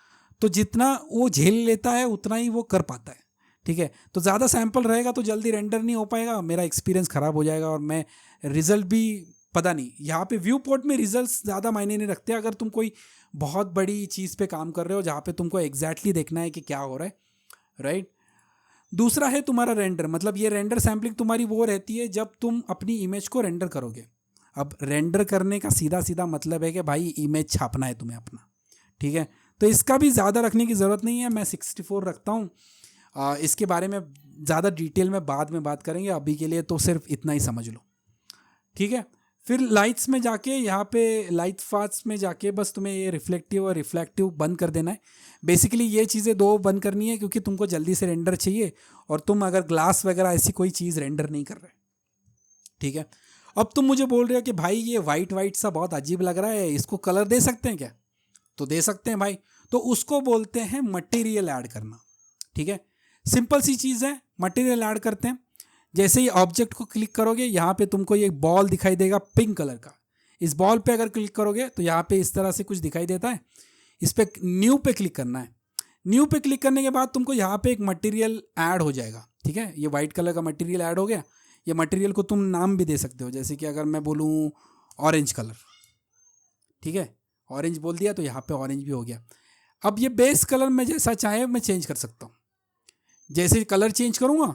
तो जितना वो झेल लेता है उतना ही वो कर पाता है, ठीक है। तो ज़्यादा सैंपल रहेगा तो जल्दी रेंडर नहीं हो पाएगा, मेरा एक्सपीरियंस ख़राब हो जाएगा और मैं रिजल्ट भी पता नहीं। यहाँ पे व्यू पोर्ट में रिजल्ट्स ज़्यादा मायने नहीं रखते अगर तुम कोई बहुत बड़ी चीज़ पे काम कर रहे हो जहाँ पे तुमको एग्जैक्टली देखना है कि क्या हो रहा है, राइट। दूसरा है तुम्हारा रेंडर, मतलब ये रेंडर सैम्पलिंग तुम्हारी वो रहती है जब तुम अपनी इमेज को रेंडर करोगे। अब रेंडर करने का सीधा सीधा मतलब है कि भाई इमेज छापना है तुम्हें अपना, ठीक है। तो इसका भी ज़्यादा रखने की ज़रूरत नहीं है, मैं 64 रखता हूँ। इसके बारे में ज़्यादा डिटेल में बाद में बात करेंगे, अभी के लिए तो सिर्फ इतना ही समझ लो, ठीक है। फिर लाइट्स में जाके, यहाँ पे लाइट फास्ट में जाके बस तुम्हें ये रिफ्लेक्टिव और रिफ्लेक्टिव बंद कर देना है। बेसिकली ये चीज़ें 2 बंद करनी है क्योंकि तुमको जल्दी से रेंडर चाहिए और तुम अगर ग्लास वगैरह ऐसी कोई चीज़ रेंडर नहीं कर रहे, ठीक है। अब तुम मुझे बोल रहे हो कि भाई ये वाइट वाइट सा बहुत अजीब लग रहा है, इसको कलर दे सकते हैं क्या? तो दे सकते हैं भाई। तो उसको बोलते हैं मटेरियल ऐड करना। ठीक है, सिंपल सी चीज़ है, मटेरियल ऐड करते हैं। जैसे ही ऑब्जेक्ट को क्लिक करोगे यहाँ पे तुमको ये बॉल दिखाई देगा पिंक कलर का। इस बॉल पे अगर क्लिक करोगे तो यहाँ पे इस तरह से कुछ दिखाई देता है। इस पे न्यू पे क्लिक करना है। न्यू पे क्लिक करने के बाद तुमको यहाँ पे एक मटेरियल ऐड हो जाएगा। ठीक है, ये वाइट कलर का मटेरियल ऐड हो गया। ये मटेरियल को तुम नाम भी दे सकते हो, जैसे कि अगर मैं बोलूँ ऑरेंज कलर। ठीक है, ऑरेंज बोल दिया तो यहाँ पे ऑरेंज भी हो गया। अब ये बेस कलर मैं जैसा चाहे मैं चेंज कर सकता हूँ। जैसे कलर चेंज करूँगा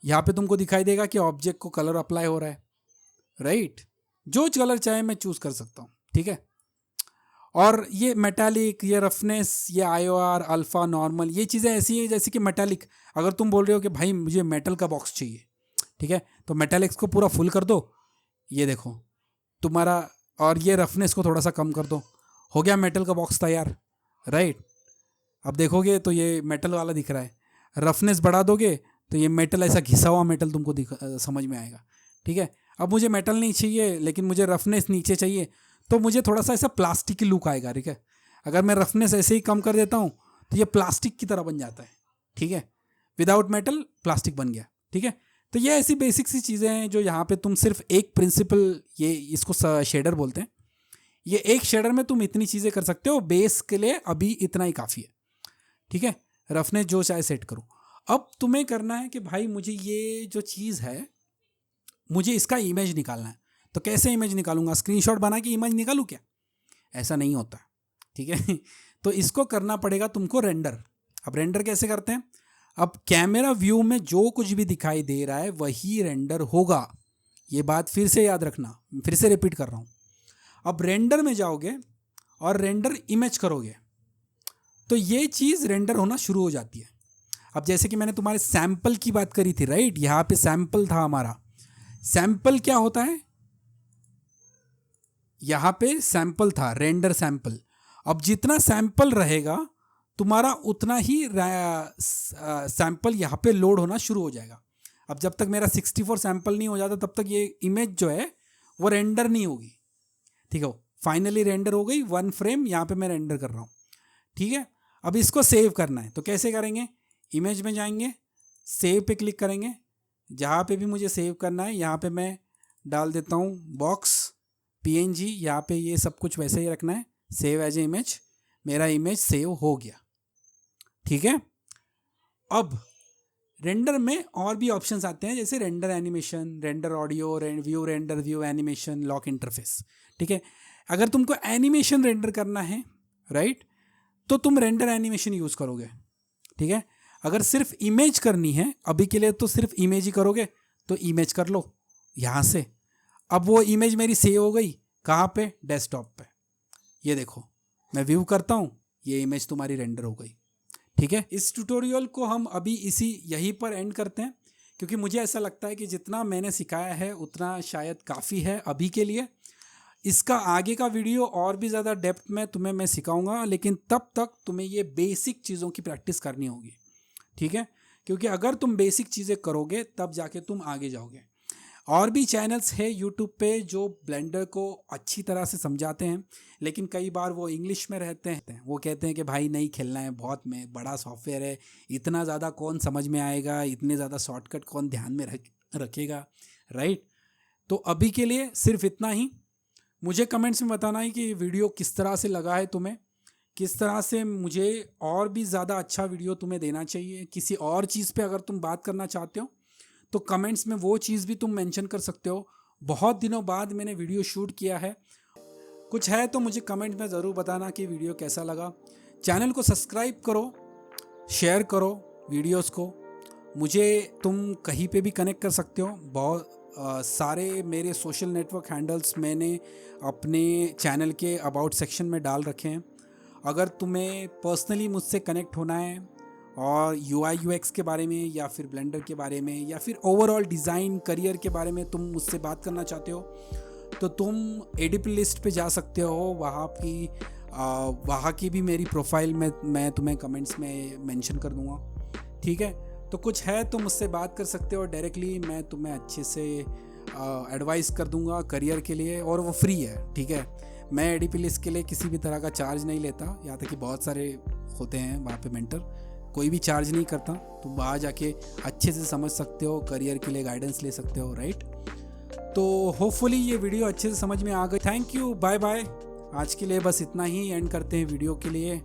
यहाँ पे तुमको दिखाई देगा कि ऑब्जेक्ट को कलर अप्लाई हो रहा है, राइट। जो कलर चाहे मैं चूज़ कर सकता हूँ। ठीक है, और ये मेटालिक, ये रफनेस, ये IOR, अल्फ़ा, नॉर्मल, ये चीज़ें ऐसी है जैसे कि मेटालिक। अगर तुम बोल रहे हो कि भाई मुझे मेटल का बॉक्स चाहिए, ठीक है, तो मेटालिक्स को पूरा फुल कर दो, ये देखो तुम्हारा, और ये रफनेस को थोड़ा सा कम कर दो, हो गया मेटल का बॉक्स तैयार, राइट। अब देखोगे तो ये मेटल वाला दिख रहा है। रफनेस बढ़ा दोगे तो ये मेटल, ऐसा घिसा हुआ मेटल तुमको समझ में आएगा। ठीक है, अब मुझे मेटल नहीं चाहिए लेकिन मुझे रफनेस नीचे चाहिए, तो मुझे थोड़ा सा ऐसा प्लास्टिक की लुक आएगा। ठीक है, अगर मैं रफनेस ऐसे ही कम कर देता हूँ तो ये प्लास्टिक की तरह बन जाता है। ठीक है, विदाउट मेटल प्लास्टिक बन गया। ठीक है, तो ये ऐसी बेसिक सी चीज़ें हैं जो यहाँ पे तुम सिर्फ एक प्रिंसिपल, ये इसको शेडर बोलते हैं, ये एक शेडर में तुम इतनी चीज़ें कर सकते हो। बेस के लिए अभी इतना ही काफ़ी है। ठीक है, रफनेस जो चाहे सेट करो। अब तुम्हें करना है कि भाई मुझे ये जो चीज़ है मुझे इसका इमेज निकालना है। तो कैसे इमेज निकालूंगा? स्क्रीनशॉट बना के इमेज निकालूं क्या? ऐसा नहीं होता। ठीक है तो इसको करना पड़ेगा तुमको रेंडर। अब रेंडर कैसे करते हैं? अब कैमरा व्यू में जो कुछ भी दिखाई दे रहा है वही रेंडर होगा। ये बात फिर से याद रखना, फिर से रिपीट कर रहा हूँ। अब रेंडर में जाओगे और रेंडर इमेज करोगे तो ये चीज़ रेंडर होना शुरू हो जाती है। अब जैसे कि मैंने तुम्हारे सैंपल की बात करी थी, राइट, यहाँ पे सैंपल था हमारा। सैंपल क्या होता है? यहाँ पे सैंपल था, रेंडर सैंपल। अब जितना सैंपल रहेगा तुम्हारा उतना ही सैंपल यहाँ पे लोड होना शुरू हो जाएगा। अब जब तक मेरा 64 सैंपल नहीं हो जाता तब तक ये इमेज जो है वो रेंडर नहीं होगी। ठीक है, फाइनली रेंडर हो गई, 1 फ्रेम यहाँ पे मैं रेंडर कर रहा हूँ। ठीक है, अब इसको सेव करना है तो कैसे करेंगे? इमेज में जाएंगे, सेव पे क्लिक करेंगे। जहाँ पे भी मुझे सेव करना है यहाँ पे मैं डाल देता हूँ बॉक्स PNG। यहाँ पे ये सब कुछ वैसे ही रखना है, सेव एज ए इमेज। मेरा इमेज सेव हो गया। ठीक है, अब रेंडर में और भी ऑप्शंस आते हैं, जैसे render animation, render audio, view render, view animation, lock interface. ठीक है, अगर तुमको एनिमेशन रेंडर करना है, राइट, तो तुम रेंडर एनिमेशन यूज़ करोगे। ठीक है, अगर सिर्फ इमेज करनी है अभी के लिए तो सिर्फ इमेज ही करोगे, तो इमेज कर लो यहाँ से। अब वो इमेज मेरी सेव हो गई कहाँ पे? डेस्कटॉप पे। ये देखो मैं व्यू करता हूँ, ये इमेज तुम्हारी रेंडर हो गई। ठीक है, इस ट्यूटोरियल को हम अभी यहीं पर एंड करते हैं, क्योंकि मुझे ऐसा लगता है कि जितना मैंने सिखाया है उतना शायद काफ़ी है अभी के लिए। इसका आगे का वीडियो और भी ज़्यादा डेप्थ में तुम्हें मैं सिखाऊंगा, लेकिन तब तक तुम्हें ये बेसिक चीज़ों की प्रैक्टिस करनी होगी। ठीक है, क्योंकि अगर तुम बेसिक चीज़ें करोगे तब जाके तुम आगे जाओगे। और भी चैनल्स है यूट्यूब पे जो ब्लेंडर को अच्छी तरह से समझाते हैं, लेकिन कई बार वो इंग्लिश में रहते हैं। वो कहते हैं कि भाई नहीं खेलना है, बहुत में बड़ा सॉफ्टवेयर है, इतना ज़्यादा कौन समझ में आएगा, इतने ज़्यादा शॉर्टकट कौन ध्यान में रखेगा, राइट। तो अभी के लिए सिर्फ इतना ही। मुझे कमेंट्स में बताना है कि वीडियो किस तरह से लगा है तुम्हें, किस तरह से मुझे और भी ज़्यादा अच्छा वीडियो तुम्हें देना चाहिए। किसी और चीज़ पे अगर तुम बात करना चाहते हो तो कमेंट्स में वो चीज़ भी तुम मेंशन कर सकते हो। बहुत दिनों बाद मैंने वीडियो शूट किया है, कुछ है तो मुझे कमेंट में ज़रूर बताना कि वीडियो कैसा लगा। चैनल को सब्सक्राइब करो, शेयर करो वीडियोस को। मुझे तुम कहीं पे भी कनेक्ट कर सकते हो। बहुत सारे मेरे सोशल नेटवर्क हैंडल्स मैंने अपने चैनल के अबाउट सेक्शन में डाल रखे हैं। अगर तुम्हें पर्सनली मुझसे कनेक्ट होना है और UI UX के बारे में या फिर ब्लेंडर के बारे में या फिर ओवरऑल डिज़ाइन करियर के बारे में तुम मुझसे बात करना चाहते हो तो तुम ADP लिस्ट पे जा सकते हो। वहाँ की भी मेरी प्रोफाइल में मैं तुम्हें कमेंट्स में मेंशन कर दूँगा। ठीक है, तो कुछ है तो मुझसे बात कर सकते हो डायरेक्टली। मैं तुम्हें अच्छे से एडवाइस कर दूँगा करियर के लिए, और वो फ्री है। ठीक है, मैं एडीपी लिस्ट के लिए किसी भी तरह का चार्ज नहीं लेता, यहाँ तक कि बहुत सारे होते हैं वहाँ पे मेंटर, कोई भी चार्ज नहीं करता। तो वहाँ जाके अच्छे से समझ सकते हो, करियर के लिए गाइडेंस ले सकते हो, राइट। तो होपफुली ये वीडियो अच्छे से समझ में आ गई। Thank you, bye bye. आज के लिए बस इतना ही, एंड करते हैं वीडियो के लिए।